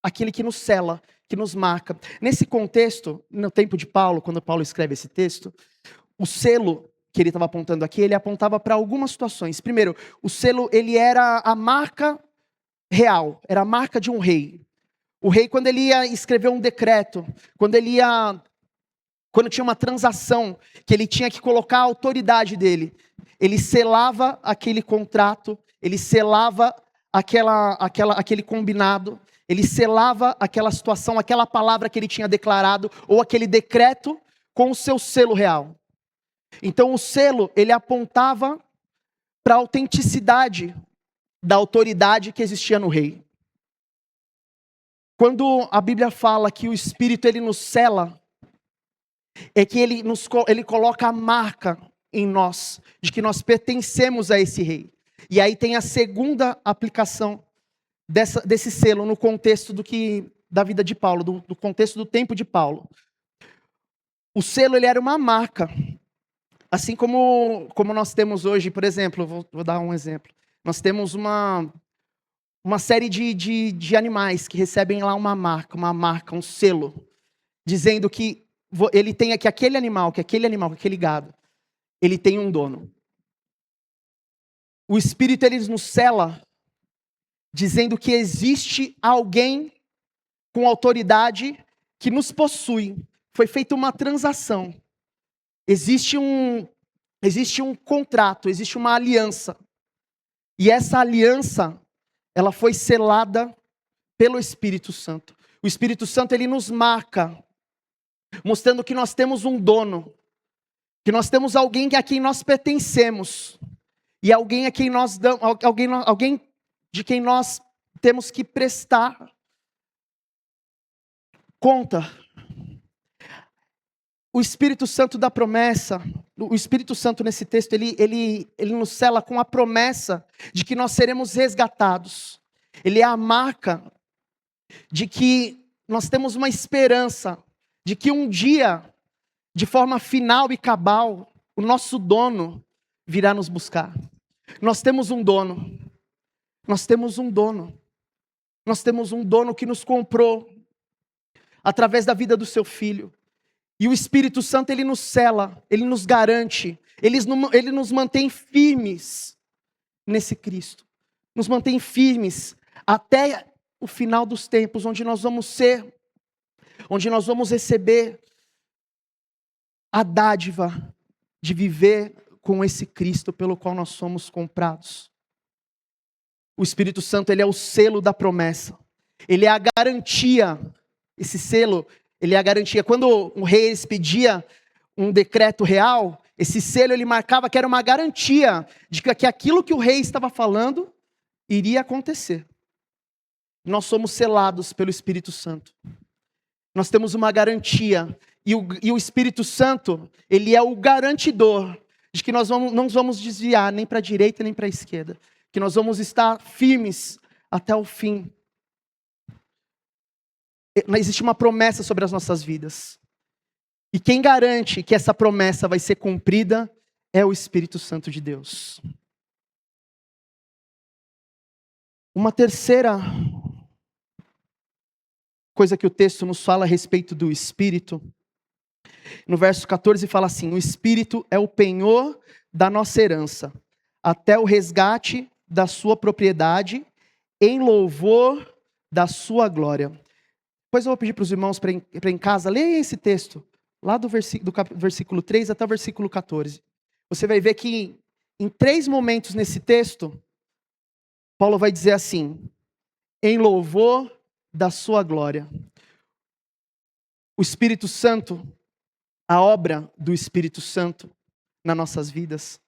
Speaker 10: aquele que nos sela, que nos marca. Nesse contexto, no tempo de Paulo, quando Paulo escreve esse texto, o selo que ele estava apontando aqui, ele apontava para algumas situações. Primeiro, o selo, ele era a marca real, era a marca de um rei. O rei, quando ele ia escrever um decreto, quando tinha uma transação, que ele tinha que colocar a autoridade dele, ele selava aquele contrato, ele selava aquele combinado, ele selava aquela situação, aquela palavra que ele tinha declarado, ou aquele decreto, com o seu selo real. Então o selo, ele apontava para a autenticidade da autoridade que existia no rei. Quando a Bíblia fala que o Espírito, ele nos sela, é que ele coloca a marca em nós, de que nós pertencemos a esse rei. E aí tem a segunda aplicação desse selo no contexto da vida de Paulo, do contexto do tempo de Paulo. O selo, ele era uma marca. Assim como nós temos hoje, por exemplo, vou dar um exemplo. Nós temos uma série de animais que recebem lá uma marca, um selo, dizendo que ele tem que aquele animal, que aquele gado, ele tem um dono. O Espírito, ele nos sela, dizendo que existe alguém com autoridade que nos possui. Foi feita uma transação. existe um contrato, existe uma aliança. E essa aliança, ela foi selada pelo Espírito Santo. O Espírito Santo, ele nos marca, mostrando que nós temos um dono, que nós temos alguém a quem nós pertencemos, e alguém a quem nós damos, alguém de quem nós temos que prestar conta. O Espírito Santo da promessa, o Espírito Santo nesse texto, ele nos sela com a promessa de que nós seremos resgatados. Ele é a marca de que nós temos uma esperança, de que um dia, de forma final e cabal, o nosso dono virá nos buscar. Nós temos um dono. Nós temos um dono. Nós temos um dono que nos comprou através da vida do seu filho. E o Espírito Santo, ele nos sela, ele nos garante, ele nos mantém firmes nesse Cristo. Nos mantém firmes até o final dos tempos, onde nós vamos receber a dádiva de viver com esse Cristo pelo qual nós somos comprados. O Espírito Santo, ele é o selo da promessa. Ele é a garantia, esse selo, ele é a garantia. Quando o rei expedia um decreto real, esse selo ele marcava que era uma garantia de que aquilo que o rei estava falando iria acontecer. Nós somos selados pelo Espírito Santo. Nós temos uma garantia. E o Espírito Santo, ele é o garantidor de que nós não vamos desviar nem para a direita nem para a esquerda. Que nós vamos estar firmes até o fim. Existe uma promessa sobre as nossas vidas. E quem garante que essa promessa vai ser cumprida é o Espírito Santo de Deus. Uma terceira coisa que o texto nos fala a respeito do Espírito, no verso 14 fala assim: o Espírito é o penhor da nossa herança, até o resgate da sua propriedade, em louvor da sua glória. Depois eu vou pedir para os irmãos para em casa, leia esse texto, lá do versículo 3 até o versículo 14. Você vai ver que em 3 momentos nesse texto, Paulo vai dizer assim: em louvor da sua glória. O Espírito Santo, a obra do Espírito Santo nas nossas vidas,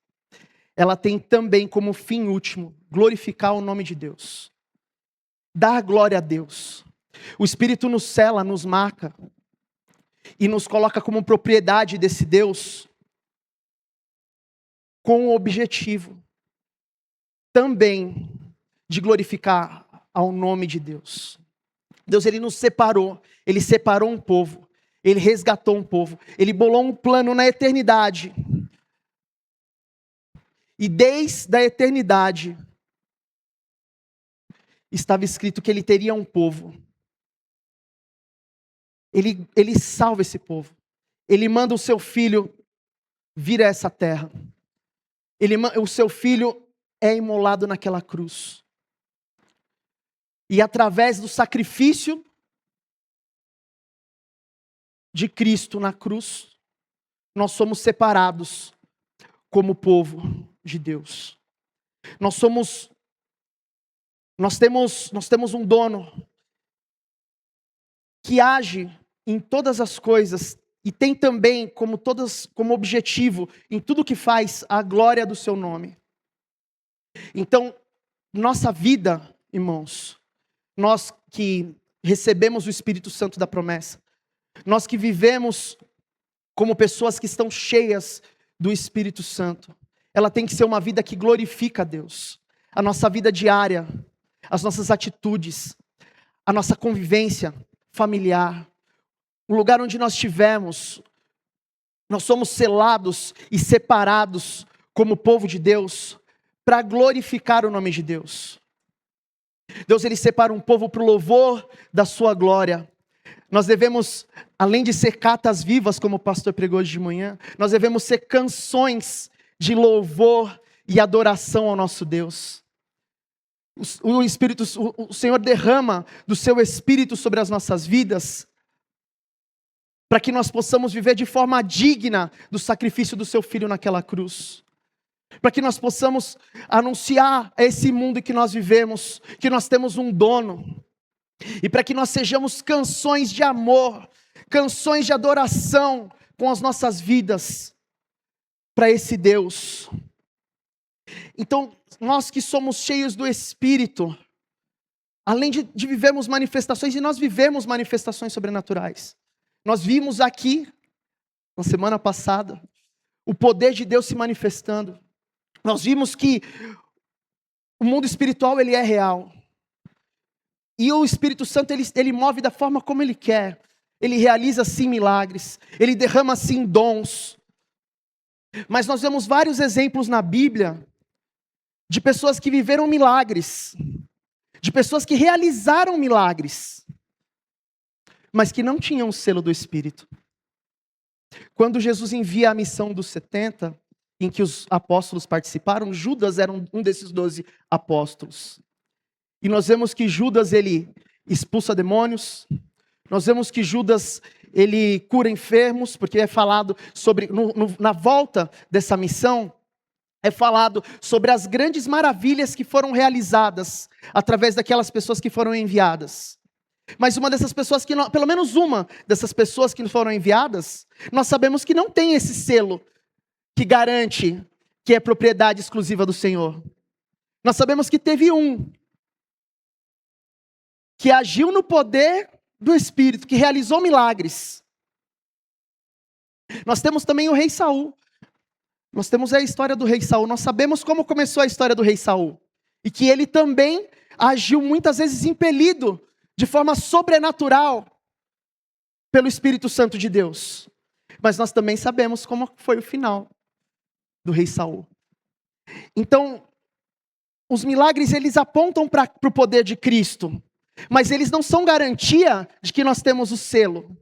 Speaker 10: ela tem também como fim último glorificar o nome de Deus. Dar glória a Deus. O Espírito nos sela, nos marca e nos coloca como propriedade desse Deus com o objetivo também de glorificar ao nome de Deus. Deus, ele nos separou, ele separou um povo, ele resgatou um povo, ele bolou um plano na eternidade. E desde a eternidade estava escrito que ele teria um povo. Ele salva esse povo. Ele manda o seu filho vir a essa terra. O seu filho é imolado naquela cruz. E através do sacrifício de Cristo na cruz, nós somos separados como povo de Deus. Nós temos um dono que age em todas as coisas e tem também como objetivo em tudo que faz a glória do seu nome. Então, nossa vida, irmãos, nós que recebemos o Espírito Santo da promessa, nós que vivemos como pessoas que estão cheias do Espírito Santo, ela tem que ser uma vida que glorifica a Deus. A nossa vida diária, as nossas atitudes, a nossa convivência familiar, o lugar onde nós estivermos, nós somos selados e separados como povo de Deus para glorificar o nome de Deus. Deus, ele separa um povo para o louvor da sua glória. Nós devemos, além de ser cartas vivas, como o pastor pregou hoje de manhã, nós devemos ser canções de louvor e adoração ao nosso Deus. O Senhor derrama do seu Espírito sobre as nossas vidas para que nós possamos viver de forma digna do sacrifício do seu filho naquela cruz. Para que nós possamos anunciar a esse mundo em que nós vivemos, que nós temos um dono. E para que nós sejamos canções de amor, canções de adoração com as nossas vidas para esse Deus. Então, nós que somos cheios do Espírito, além de vivermos manifestações, e nós vivemos manifestações sobrenaturais. Nós vimos aqui, na semana passada, o poder de Deus se manifestando. Nós vimos que o mundo espiritual, ele é real. E o Espírito Santo, ele move da forma como ele quer. Ele realiza sim milagres, ele derrama sim dons. Mas nós vemos vários exemplos na Bíblia de pessoas que viveram milagres, de pessoas que realizaram milagres, mas que não tinham o selo do Espírito. Quando Jesus envia a missão dos 70, em que os apóstolos participaram, Judas era um desses 12 apóstolos. E nós vemos que Judas, ele expulsa demônios. Nós vemos que Judas, ele cura enfermos, porque é falado sobre, na volta dessa missão, é falado sobre as grandes maravilhas que foram realizadas através daquelas pessoas que foram enviadas. Mas uma dessas pessoas, pelo menos uma dessas pessoas que foram enviadas, nós sabemos que não tem esse selo que garante que é propriedade exclusiva do Senhor. Nós sabemos que teve um que agiu no poder do Espírito, que realizou milagres. Nós temos também o rei Saul. Nós temos a história do rei Saul. Nós sabemos como começou a história do rei Saul. E que ele também agiu muitas vezes impelido de forma sobrenatural pelo Espírito Santo de Deus. Mas nós também sabemos como foi o final do rei Saul. Então, os milagres, eles apontam para o poder de Cristo. Mas eles não são garantia de que nós temos o selo.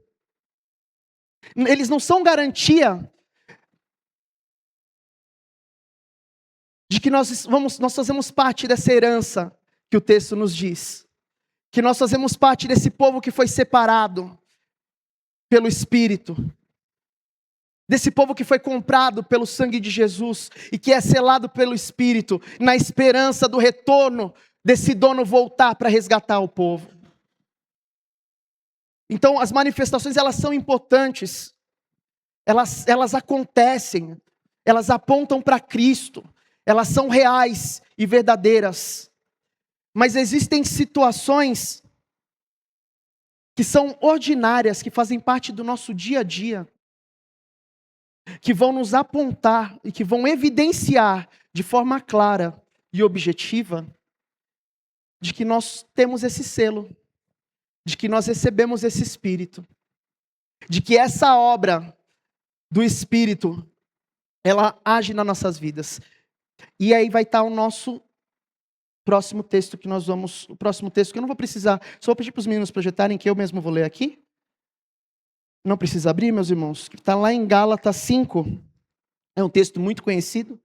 Speaker 10: Eles não são garantia de que nós fazemos parte dessa herança que o texto nos diz. Que nós fazemos parte desse povo que foi separado pelo Espírito. Desse povo que foi comprado pelo sangue de Jesus e que é selado pelo Espírito, na esperança do retorno desse dono voltar para resgatar o povo. Então, as manifestações, elas são importantes. Elas acontecem. Elas apontam para Cristo. Elas são reais e verdadeiras. Mas existem situações que são ordinárias, que fazem parte do nosso dia a dia, que vão nos apontar e que vão evidenciar de forma clara e objetiva de que nós temos esse selo, de que nós recebemos esse Espírito, de que essa obra do Espírito, ela age nas nossas vidas. E aí vai estar o nosso próximo texto que nós vamos, o próximo texto que eu não vou precisar, só vou pedir para os meninos projetarem, que eu mesmo vou ler aqui. Não precisa abrir, meus irmãos, que está lá em Gálatas 5, é um texto muito conhecido.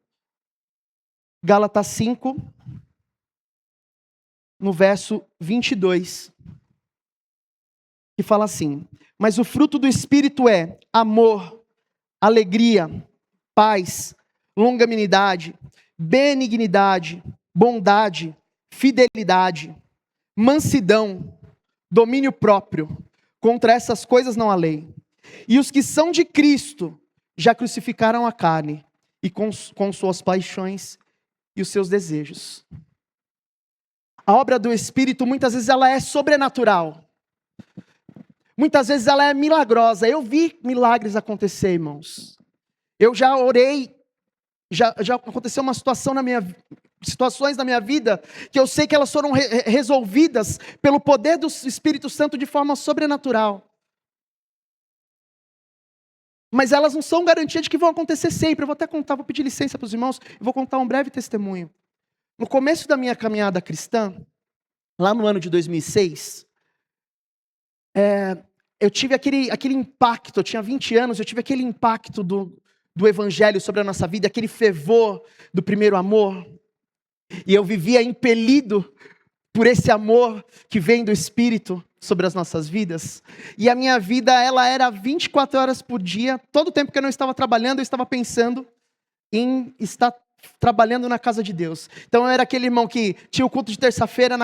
Speaker 10: Gálatas 5, no verso 22, que fala assim: mas o fruto do Espírito é amor, alegria, paz, longanimidade, benignidade, bondade, fidelidade, mansidão, domínio próprio. Contra essas coisas não há lei. E os que são de Cristo já crucificaram a carne e com suas paixões e os seus desejos. A obra do Espírito, muitas vezes, ela é sobrenatural. Muitas vezes ela é milagrosa. Eu vi milagres acontecer, irmãos. Eu já orei, já aconteceu uma situação situações na minha vida, que eu sei que elas foram resolvidas pelo poder do Espírito Santo de forma sobrenatural. Mas elas não são garantia de que vão acontecer sempre. Eu vou até contar, vou pedir licença para os irmãos, e vou contar um breve testemunho. No começo da minha caminhada cristã, lá no ano de 2006, eu tive aquele impacto, eu tinha 20 anos, eu tive aquele impacto do Evangelho sobre a nossa vida, aquele fervor do primeiro amor. E eu vivia impelido por esse amor que vem do Espírito. sobre as nossas vidas. E a minha vida, ela era 24 horas por dia. Todo o tempo que eu não estava trabalhando, eu estava pensando em estar trabalhando na casa de Deus. Então eu era aquele irmão que tinha o culto de terça-feira,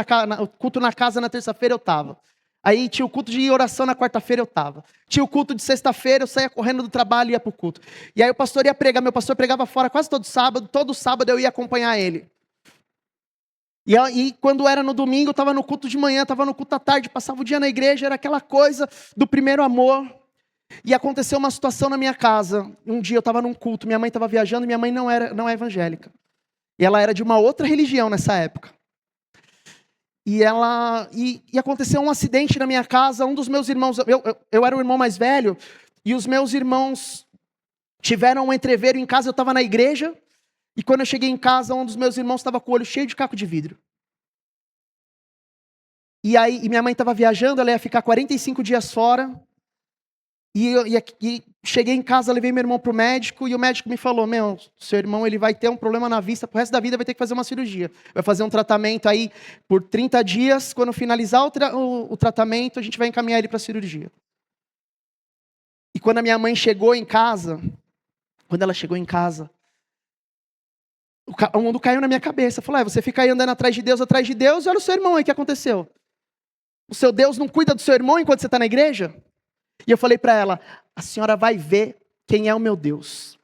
Speaker 10: o culto na casa na terça-feira eu estava. Aí tinha o culto de oração na quarta-feira eu estava. Tinha o culto de sexta-feira, eu saía correndo do trabalho e ia para o culto. E aí o pastor ia pregar, meu pastor pregava fora quase todo sábado eu ia acompanhar ele. E quando era no domingo, eu estava no culto de manhã, estava no culto à tarde, passava o dia na igreja, era aquela coisa do primeiro amor. E aconteceu uma situação na minha casa. Um dia eu estava num culto, minha mãe estava viajando, minha mãe não é evangélica. E ela era de uma outra religião nessa época. E aconteceu um acidente na minha casa, um dos meus irmãos, eu era o irmão mais velho, e os meus irmãos tiveram um entreveiro em casa, eu estava na igreja, e quando eu cheguei em casa, um dos meus irmãos estava com o olho cheio de caco de vidro. E minha mãe estava viajando, ela ia ficar 45 dias fora. E cheguei em casa, levei meu irmão para o médico, e o médico me falou, seu irmão ele vai ter um problema na vista, pro resto da vida vai ter que fazer uma cirurgia. Vai fazer um tratamento aí por 30 dias, quando finalizar o tratamento, a gente vai encaminhar ele para a cirurgia. E quando a minha mãe chegou em casa, o mundo caiu na minha cabeça. Falou, você fica aí andando atrás de Deus, e olha o seu irmão aí, o que aconteceu? O seu Deus não cuida do seu irmão enquanto você está na igreja? E eu falei para ela, a senhora vai ver quem é o meu Deus.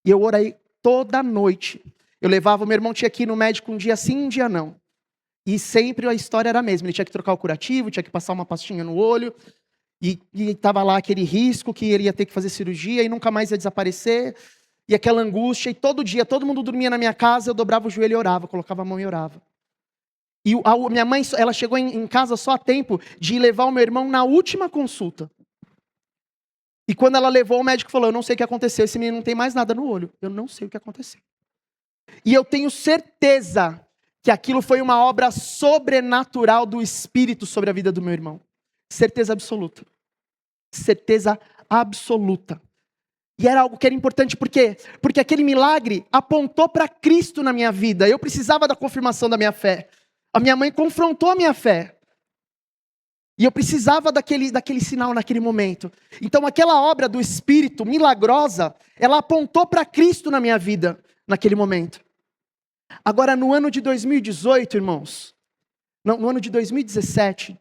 Speaker 10: E eu orei toda noite. Eu levava, o meu irmão tinha que ir no médico um dia sim, um dia não. E sempre a história era a mesma, ele tinha que trocar o curativo, tinha que passar uma pastinha no olho, e estava lá aquele risco que ele ia ter que fazer cirurgia e nunca mais ia desaparecer. E aquela angústia, e todo dia, todo mundo dormia na minha casa, eu dobrava o joelho e orava, colocava a mão e orava. E minha mãe, ela chegou em casa só a tempo de levar o meu irmão na última consulta. E quando ela levou, o médico falou, eu não sei o que aconteceu, esse menino não tem mais nada no olho. Eu não sei o que aconteceu. E eu tenho certeza que aquilo foi uma obra sobrenatural do Espírito sobre a vida do meu irmão. Certeza absoluta. Certeza absoluta. E era algo que era importante, por quê? Porque aquele milagre apontou para Cristo na minha vida. Eu precisava da confirmação da minha fé. A minha mãe confrontou a minha fé. E eu precisava daquele sinal naquele momento. Então aquela obra do Espírito milagrosa, ela apontou para Cristo na minha vida, naquele momento. Agora no ano de 2018, irmãos, no ano de 2017,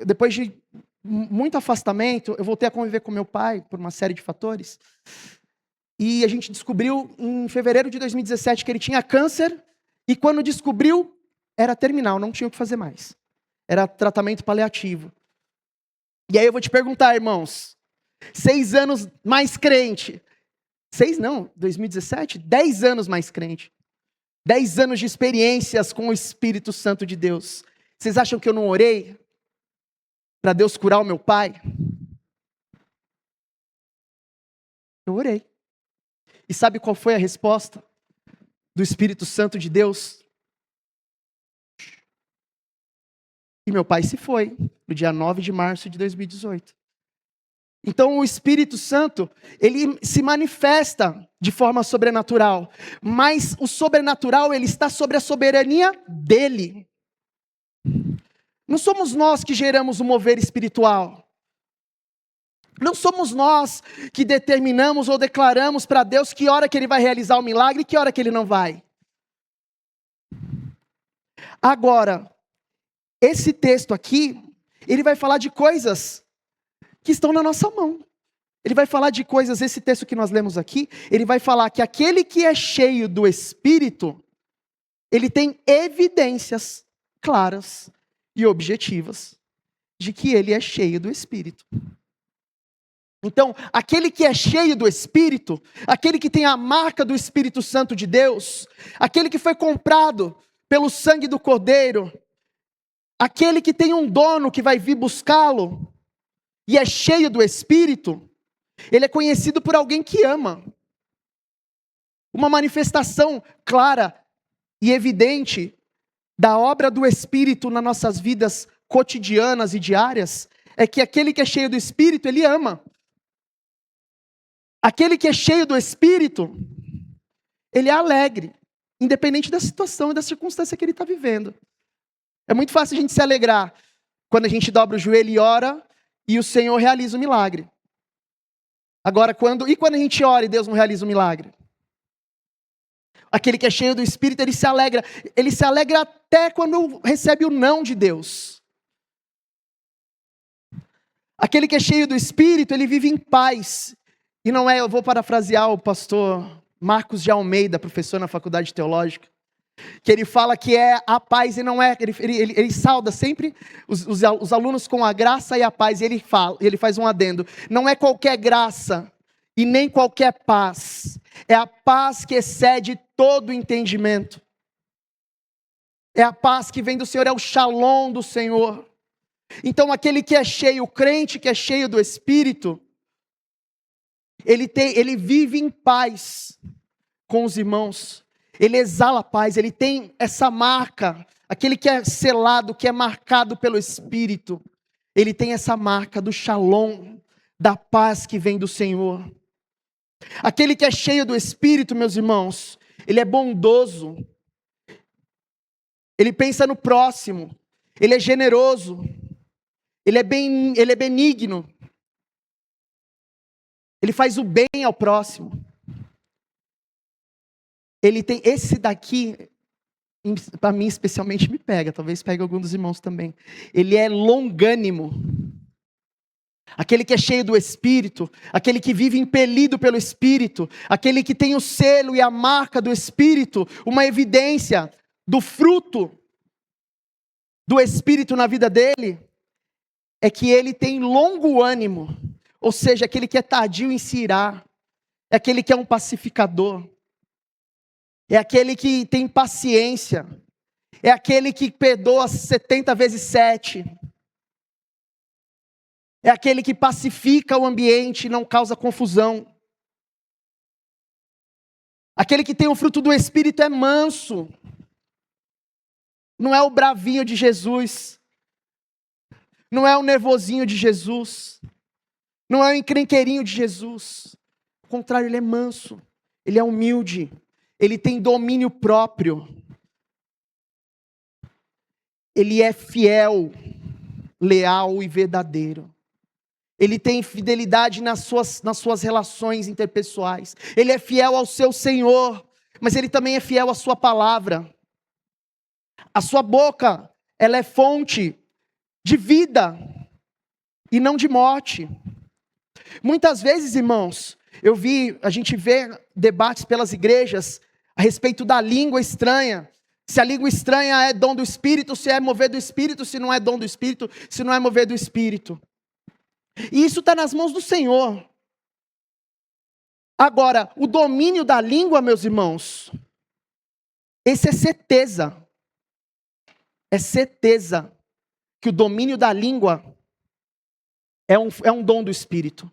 Speaker 10: depois de muito afastamento, eu voltei a conviver com meu pai por uma série de fatores. E a gente descobriu em fevereiro de 2017 que ele tinha câncer. E quando descobriu, era terminal, não tinha o que fazer mais. Era tratamento paliativo. E aí eu vou te perguntar, irmãos. 6 anos mais crente. 2017? 10 anos mais crente. 10 anos de experiências com o Espírito Santo de Deus. Vocês acham que eu não orei para Deus curar o meu pai? Eu orei. E sabe qual foi a resposta do Espírito Santo de Deus? E meu pai se foi, no dia 9 de março de 2018. Então o Espírito Santo, ele se manifesta de forma sobrenatural. Mas o sobrenatural, ele está sobre a soberania dele. Não somos nós que geramos o mover espiritual. Não somos nós que determinamos ou declaramos para Deus que hora que ele vai realizar o milagre e que hora que ele não vai. Agora, esse texto aqui, ele vai falar de coisas que estão na nossa mão. Ele vai falar de coisas, esse texto que nós lemos aqui, ele vai falar que aquele que é cheio do Espírito, ele tem evidências claras e objetivas de que ele é cheio do Espírito. Então, aquele que é cheio do Espírito, aquele que tem a marca do Espírito Santo de Deus, aquele que foi comprado pelo sangue do Cordeiro, aquele que tem um dono que vai vir buscá-lo, e é cheio do Espírito, ele é conhecido por alguém que ama. Uma manifestação clara e evidente da obra do Espírito nas nossas vidas cotidianas e diárias, é que aquele que é cheio do Espírito, ele ama. Aquele que é cheio do Espírito, ele é alegre, independente da situação e da circunstância que ele está vivendo. É muito fácil a gente se alegrar quando a gente dobra o joelho e ora e o Senhor realiza o milagre. Agora, quando a gente ora e Deus não realiza o milagre? Aquele que é cheio do Espírito, ele se alegra até quando recebe o não de Deus. Aquele que é cheio do Espírito, ele vive em paz. E não é, eu vou parafrasear o pastor Marcos de Almeida, professor na faculdade teológica, que ele fala que é a paz e não é, ele sauda sempre os alunos com a graça e a paz, e ele faz um adendo, não é qualquer graça e nem qualquer paz, é a paz que excede todo entendimento, é a paz que vem do Senhor, é o shalom do Senhor. Então aquele que é cheio, o crente que é cheio do Espírito, ele vive em paz com os irmãos, ele exala a paz, ele tem essa marca, aquele que é selado, que é marcado pelo Espírito, ele tem essa marca do shalom, da paz que vem do Senhor. Aquele que é cheio do Espírito, meus irmãos, ele é bondoso, ele pensa no próximo, ele é generoso, ele é benigno, ele faz o bem ao próximo. Ele tem, esse daqui, para mim especialmente me pega, talvez pegue algum dos irmãos também. Ele é longânimo. Aquele que é cheio do Espírito, aquele que vive impelido pelo Espírito, aquele que tem o selo e a marca do Espírito, uma evidência do fruto do Espírito na vida dele, é que ele tem longo ânimo, ou seja, aquele que é tardio em se irar, é aquele que é um pacificador, é aquele que tem paciência, é aquele que perdoa 70 vezes 7, é aquele que pacifica o ambiente e não causa confusão. Aquele que tem o fruto do Espírito é manso, não é o bravinho de Jesus, não é o nervosinho de Jesus, não é o encrenqueirinho de Jesus. Ao contrário, ele é manso, ele é humilde, ele tem domínio próprio, ele é fiel, leal e verdadeiro. Ele tem fidelidade nas suas relações interpessoais. Ele é fiel ao seu Senhor, mas ele também é fiel à sua palavra. A sua boca, ela é fonte de vida e não de morte. Muitas vezes, irmãos, a gente vê debates pelas igrejas a respeito da língua estranha. Se a língua estranha é dom do Espírito, se é mover do Espírito, se não é dom do Espírito, se não é mover do Espírito. E isso está nas mãos do Senhor. Agora, o domínio da língua, meus irmãos, esse é certeza. É certeza que o domínio da língua é um dom do Espírito.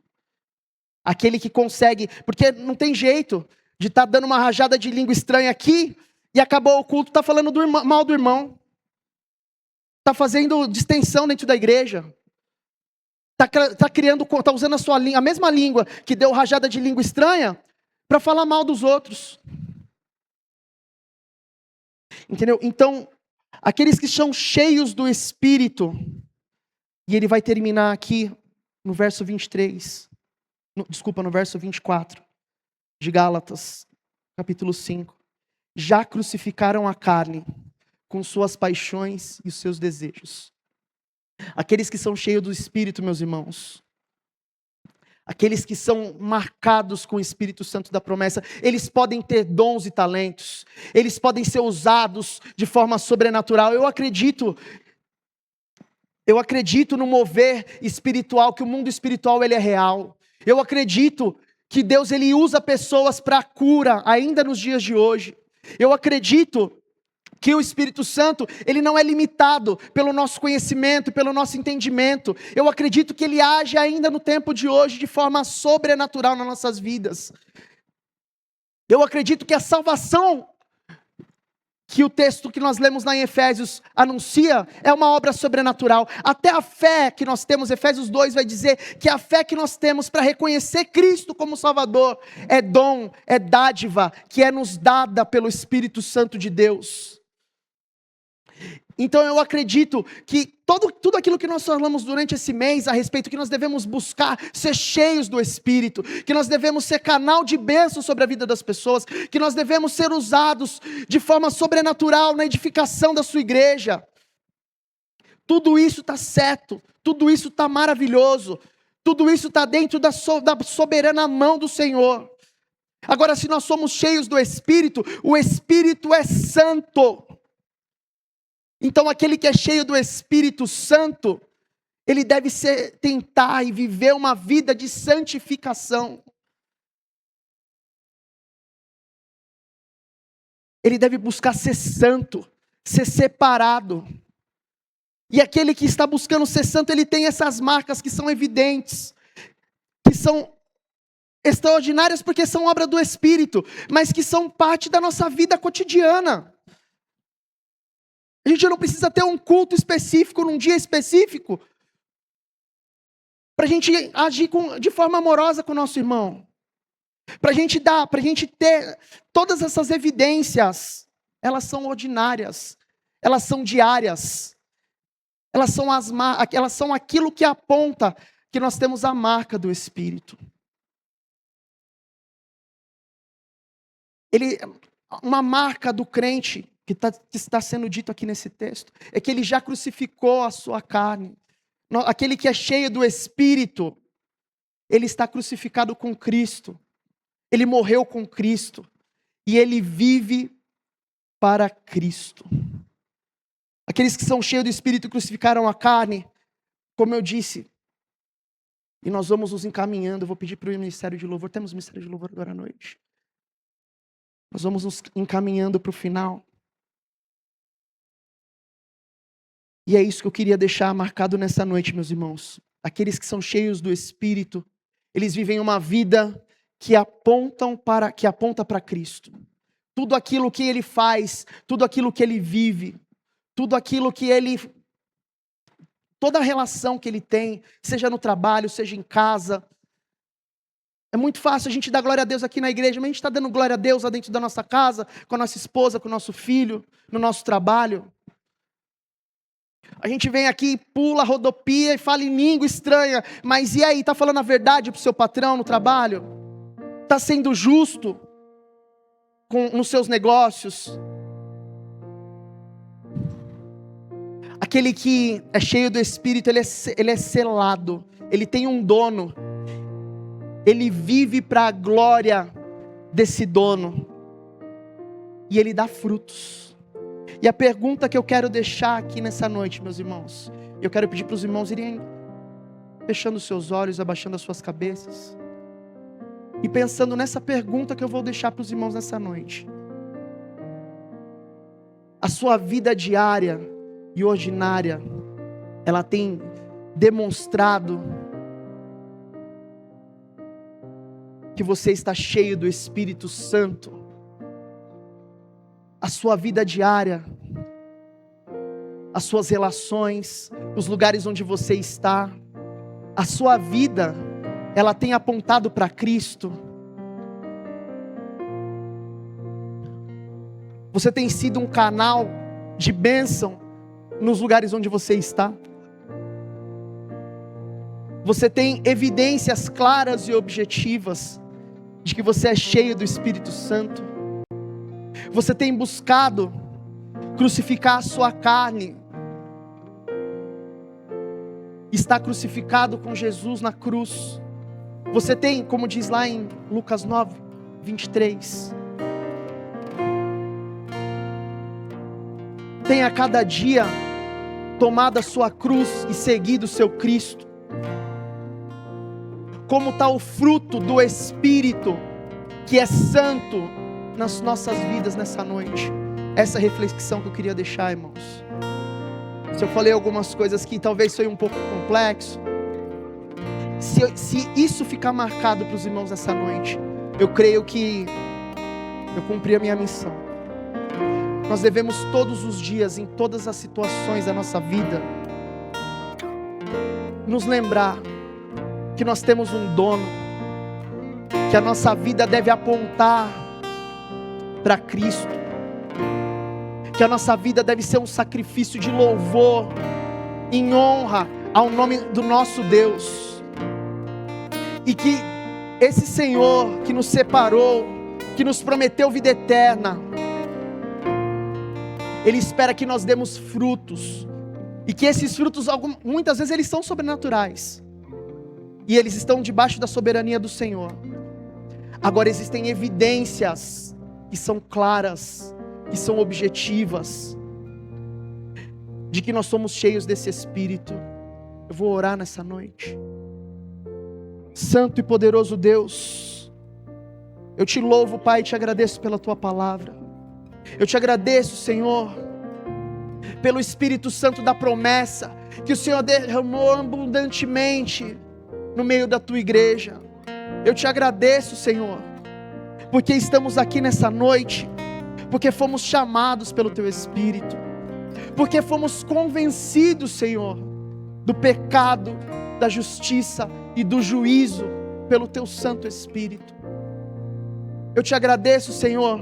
Speaker 10: Aquele que consegue, porque não tem jeito de estar dando uma rajada de língua estranha aqui e acabou o culto, está falando mal do irmão. Está fazendo distensão dentro da igreja. Está usando a mesma língua que deu rajada de língua estranha para falar mal dos outros. Entendeu? Então, aqueles que são cheios do Espírito, e ele vai terminar aqui no verso 23, no verso 24 de Gálatas, capítulo 5. Já crucificaram a carne com suas paixões e os seus desejos. Aqueles que são cheios do Espírito, meus irmãos, aqueles que são marcados com o Espírito Santo da promessa, eles podem ter dons e talentos, eles podem ser usados de forma sobrenatural. Eu acredito no mover espiritual, que o mundo espiritual ele é real. Eu acredito que Deus ele usa pessoas para a cura ainda nos dias de hoje. Eu acredito que o Espírito Santo, ele não é limitado pelo nosso conhecimento, pelo nosso entendimento. Eu acredito que ele age ainda no tempo de hoje de forma sobrenatural nas nossas vidas. Eu acredito que a salvação que o texto que nós lemos lá em Efésios anuncia é uma obra sobrenatural. Até a fé que nós temos, Efésios 2 vai dizer que a fé que nós temos para reconhecer Cristo como Salvador é dom, é dádiva, que é nos dada pelo Espírito Santo de Deus. Então eu acredito que tudo aquilo que nós falamos durante esse mês a respeito que nós devemos buscar ser cheios do Espírito, que nós devemos ser canal de bênção sobre a vida das pessoas, que nós devemos ser usados de forma sobrenatural na edificação da sua igreja. Tudo isso está certo, tudo isso está maravilhoso, tudo isso está dentro da soberana mão do Senhor. Agora, se nós somos cheios do Espírito, o Espírito é santo. Então aquele que é cheio do Espírito Santo, ele deve tentar e viver uma vida de santificação. Ele deve buscar ser santo, ser separado. E aquele que está buscando ser santo, ele tem essas marcas que são evidentes, que são extraordinárias porque são obra do Espírito, mas que são parte da nossa vida cotidiana. A gente não precisa ter um culto específico, num dia específico, para a gente agir de forma amorosa com o nosso irmão. Para a gente ter todas essas evidências, elas são ordinárias, elas são diárias, elas são aquilo que aponta que nós temos a marca do Espírito. Uma marca do crente, que está sendo dito aqui nesse texto, é que ele já crucificou a sua carne. Aquele que é cheio do Espírito, ele está crucificado com Cristo. Ele morreu com Cristo. E ele vive para Cristo. Aqueles que são cheios do Espírito crucificaram a carne, como eu disse. E nós vamos nos encaminhando. Eu vou pedir para o Ministério de Louvor. Temos Ministério de Louvor agora à noite. Nós vamos nos encaminhando para o final. E é isso que eu queria deixar marcado nessa noite, meus irmãos. Aqueles que são cheios do Espírito, eles vivem uma vida que aponta para Cristo. Tudo aquilo que ele faz, tudo aquilo que ele vive, tudo aquilo que toda a relação que ele tem, seja no trabalho, seja em casa. É muito fácil a gente dar glória a Deus aqui na igreja, mas a gente está dando glória a Deus lá dentro da nossa casa, com a nossa esposa, com o nosso filho, no nosso trabalho. A gente vem aqui, pula, rodopia e fala em língua estranha, mas e aí, está falando a verdade para o seu patrão no trabalho? Está sendo justo nos seus negócios? Aquele que é cheio do Espírito, ele é selado, ele tem um dono, ele vive para a glória desse dono, e ele dá frutos. E a pergunta que eu quero deixar aqui nessa noite, meus irmãos, eu quero pedir para os irmãos irem fechando os seus olhos, abaixando as suas cabeças, e pensando nessa pergunta que eu vou deixar para os irmãos nessa noite. A sua vida diária e ordinária, ela tem demonstrado que você está cheio do Espírito Santo? A sua vida diária, as suas relações, os lugares onde você está, a sua vida, ela tem apontado para Cristo? Você tem sido um canal de bênção nos lugares onde você está? Você tem evidências claras e objetivas de que você é cheio do Espírito Santo? Você tem buscado crucificar a sua carne? Está crucificado com Jesus na cruz? Você tem, como diz lá em Lucas 9, 23, tem a cada dia tomado a sua cruz e seguido o seu Cristo? Como está o fruto do Espírito, que é santo, nas nossas vidas nessa noite? Essa reflexão que eu queria deixar, irmãos. Se eu falei algumas coisas que talvez foi um pouco complexo, se isso ficar marcado para os irmãos nessa noite, eu creio que eu cumpri a minha missão. Nós devemos todos os dias, em todas as situações da nossa vida, nos lembrar que nós temos um dono, que a nossa vida deve apontar para Cristo, que a nossa vida deve ser um sacrifício de louvor, em honra ao nome do nosso Deus. E que esse Senhor que nos separou, que nos prometeu vida eterna, Ele espera que nós demos frutos. E que esses frutos, muitas vezes, eles são sobrenaturais. E eles estão debaixo da soberania do Senhor. Agora existem evidências que são claras, que são objetivas, de que nós somos cheios desse Espírito. Eu vou orar nessa noite. Santo e poderoso Deus, eu te louvo, Pai, e te agradeço pela tua palavra. Eu te agradeço, Senhor, pelo Espírito Santo da promessa que o Senhor derramou abundantemente no meio da tua igreja. Eu te agradeço, Senhor, porque estamos aqui nessa noite, porque fomos chamados pelo teu Espírito, porque fomos convencidos, Senhor, do pecado, da justiça e do juízo pelo teu Santo Espírito. Eu te agradeço, Senhor,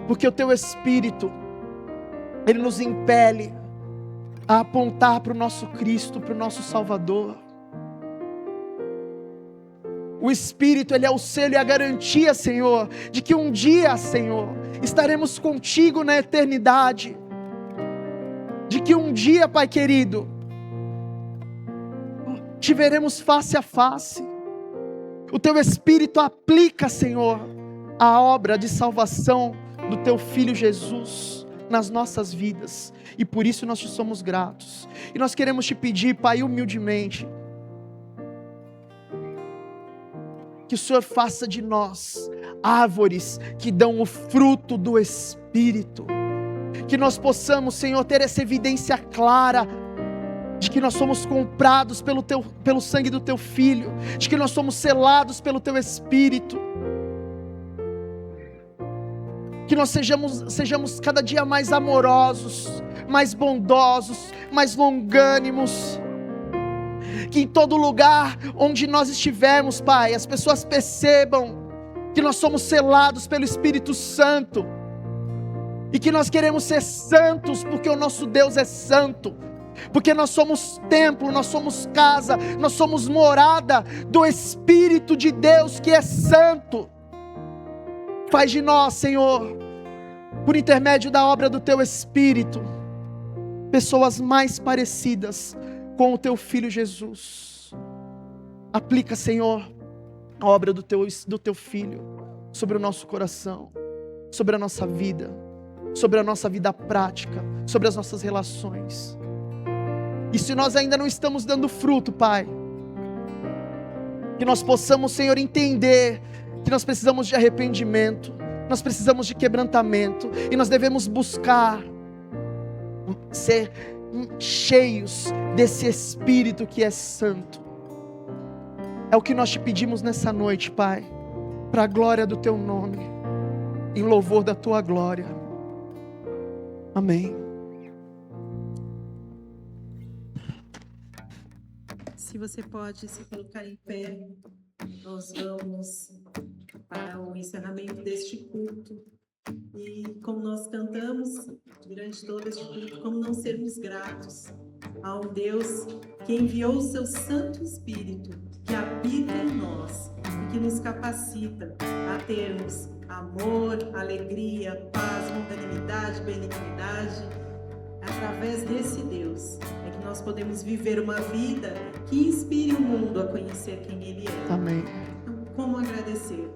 Speaker 10: porque o teu Espírito, Ele nos impele a apontar para o nosso Cristo, para o nosso Salvador. O Espírito, Ele é o selo e a garantia, Senhor, de que um dia, Senhor, estaremos contigo na eternidade. De que um dia, Pai querido, te veremos face a face. O teu Espírito aplica, Senhor, a obra de salvação do teu Filho Jesus nas nossas vidas, e por isso nós te somos gratos. E nós queremos te pedir, Pai, humildemente, que o Senhor faça de nós árvores que dão o fruto do Espírito, que nós possamos, Senhor, ter essa evidência clara de que nós somos comprados pelo sangue do teu Filho, de que nós somos selados pelo teu Espírito, que nós sejamos cada dia mais amorosos, mais bondosos, mais longânimos, que em todo lugar onde nós estivermos, Pai, as pessoas percebam que nós somos selados pelo Espírito Santo, e que nós queremos ser santos, porque o nosso Deus é santo, porque nós somos templo, nós somos casa, nós somos morada do Espírito de Deus que é santo. Faz de nós, Senhor, por intermédio da obra do teu Espírito, pessoas mais parecidas com o teu Filho Jesus. Aplica, Senhor, a obra do teu Filho sobre o nosso coração, sobre a nossa vida, sobre a nossa vida prática, sobre as nossas relações. E se nós ainda não estamos dando fruto, Pai, que nós possamos, Senhor, entender que nós precisamos de arrependimento, nós precisamos de quebrantamento, e nós devemos buscar ser cheios desse Espírito que é santo. É o que nós te pedimos nessa noite, Pai, para a glória do teu nome, em louvor da tua glória. Amém.
Speaker 5: Se você pode se colocar em pé, nós vamos para o encerramento deste culto. E como nós cantamos durante todo este culto, como não sermos gratos a um Deus que enviou o seu Santo Espírito, que habita em nós e que nos capacita a termos amor, alegria, paz, longanimidade, benignidade. Através desse Deus é que nós podemos viver uma vida que inspire o mundo a conhecer quem Ele é.
Speaker 10: Amém.
Speaker 5: Então, como agradecer?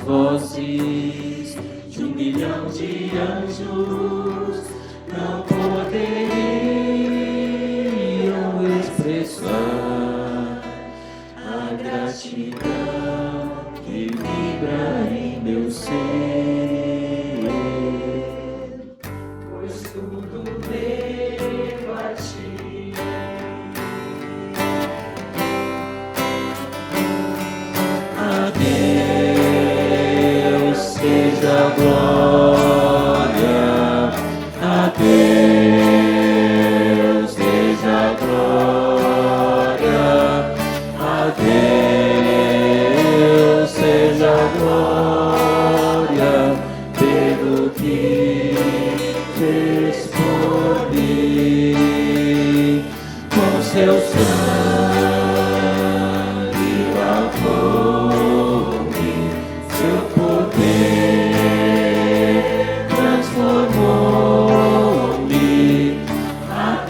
Speaker 6: Vozes de 1 milhão de anjos não poderiam expressar glória, a Deus seja glória, a Deus seja glória, pelo que fez por mim, com seu sangue lavou-me, seu poder transformou-me, a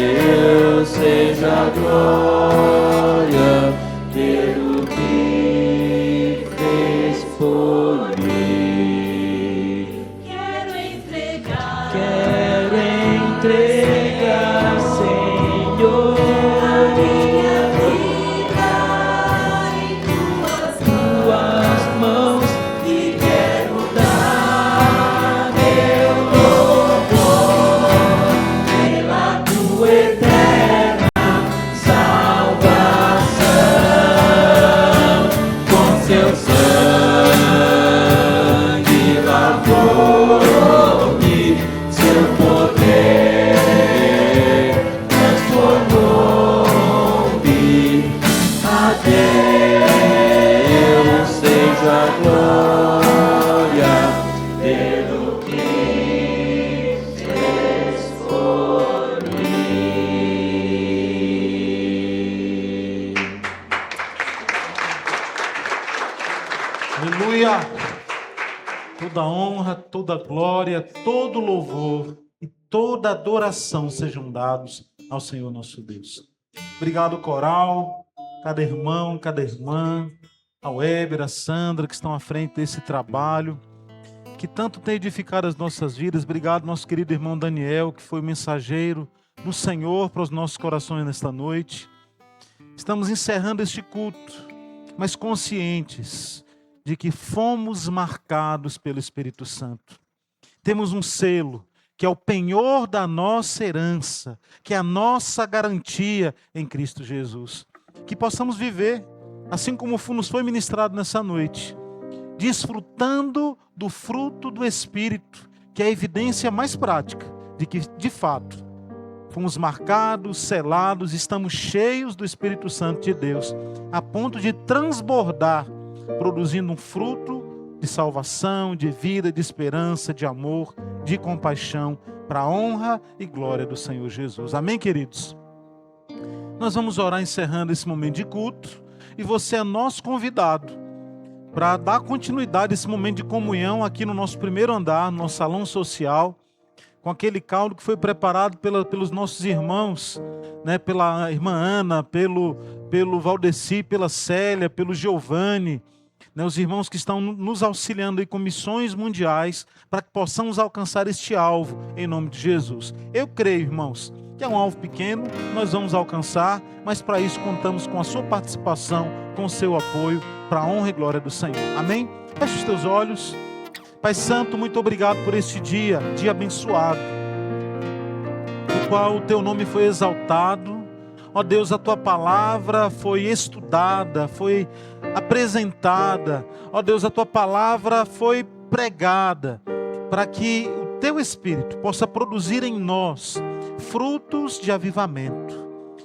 Speaker 6: Deus seja a glória, pelo que fez por mim.
Speaker 4: Quero entregar,
Speaker 6: Senhor,
Speaker 4: a minha vida em tuas mãos
Speaker 6: e quero dar meu louvor pela tua eterna salvação, com seu sangue lavou-me, seu poder transformou-me, a Deus seja a glória, pelo que fez por mim.
Speaker 2: Aleluia! Toda honra, toda glória, todo louvor e toda adoração sejam dados ao Senhor nosso Deus. Obrigado, coral, cada irmão, cada irmã, ao Weber, a Sandra, que estão à frente desse trabalho, que tanto tem edificado as nossas vidas. Obrigado, nosso querido irmão Daniel, que foi o mensageiro do Senhor para os nossos corações nesta noite. Estamos encerrando este culto, mas conscientes de que fomos marcados pelo Espírito Santo. Temos um selo, que é o penhor da nossa herança, que é a nossa garantia em Cristo Jesus. Que possamos viver, assim como nos foi ministrado nessa noite, desfrutando do fruto do Espírito, que é a evidência mais prática de que, de fato, fomos marcados, selados, estamos cheios do Espírito Santo de Deus, a ponto de transbordar, produzindo um fruto de salvação, de vida, de esperança, de amor, de compaixão, para a honra e glória do Senhor Jesus. Amém, queridos? Nós vamos orar encerrando esse momento de culto, e você é nosso convidado para dar continuidade a esse momento de comunhão aqui no nosso primeiro andar, no nosso salão social, com aquele caldo que foi preparado pelos nossos irmãos, né, pela irmã Ana, pelo Valdeci, pela Célia, pelo Giovanni, né, os irmãos que estão nos auxiliando aí com missões mundiais, para que possamos alcançar este alvo em nome de Jesus. Eu creio, irmãos, que é um alvo pequeno, nós vamos alcançar, mas para isso contamos com a sua participação, com o seu apoio, para a honra e glória do Senhor. Amém? Feche os teus olhos. Pai Santo, muito obrigado por este dia abençoado, no qual o teu nome foi exaltado. Ó Deus, a tua palavra foi estudada, foi apresentada. Ó Deus, a tua palavra foi pregada, para que o teu Espírito possa produzir em nós frutos de avivamento,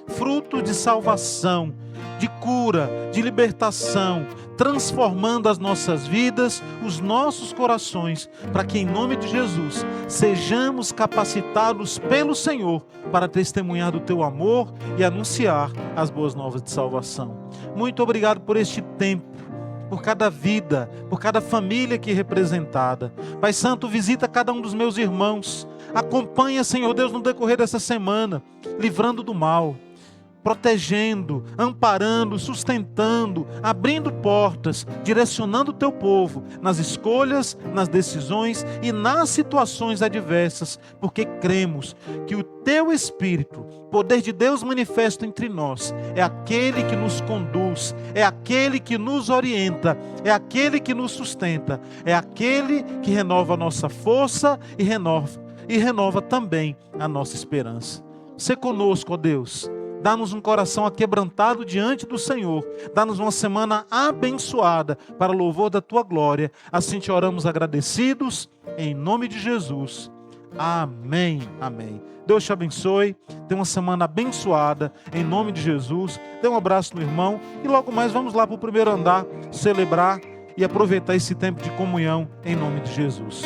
Speaker 2: frutos de salvação, de cura, de libertação, transformando as nossas vidas, os nossos corações, para que em nome de Jesus sejamos capacitados pelo Senhor para testemunhar do teu amor e anunciar as boas novas de salvação. Muito obrigado por este tempo, por cada vida, por cada família aqui representada. Pai Santo, visita cada um dos meus irmãos, acompanha, Senhor Deus, no decorrer dessa semana, livrando do mal, protegendo, amparando, sustentando, abrindo portas, direcionando o teu povo nas escolhas, nas decisões e nas situações adversas, porque cremos que o teu Espírito, poder de Deus manifesto entre nós, é aquele que nos conduz, é aquele que nos orienta, é aquele que nos sustenta, é aquele que renova a nossa força e renova também a nossa esperança. Sê conosco, ó Deus. Dá-nos um coração aquebrantado diante do Senhor. Dá-nos uma semana abençoada para louvor da Tua glória. Assim te oramos agradecidos, em nome de Jesus. Amém, amém. Deus te abençoe. Tenha uma semana abençoada, em nome de Jesus. Dê um abraço no irmão e logo mais vamos lá para o primeiro andar, celebrar e aproveitar esse tempo de comunhão, em nome de Jesus.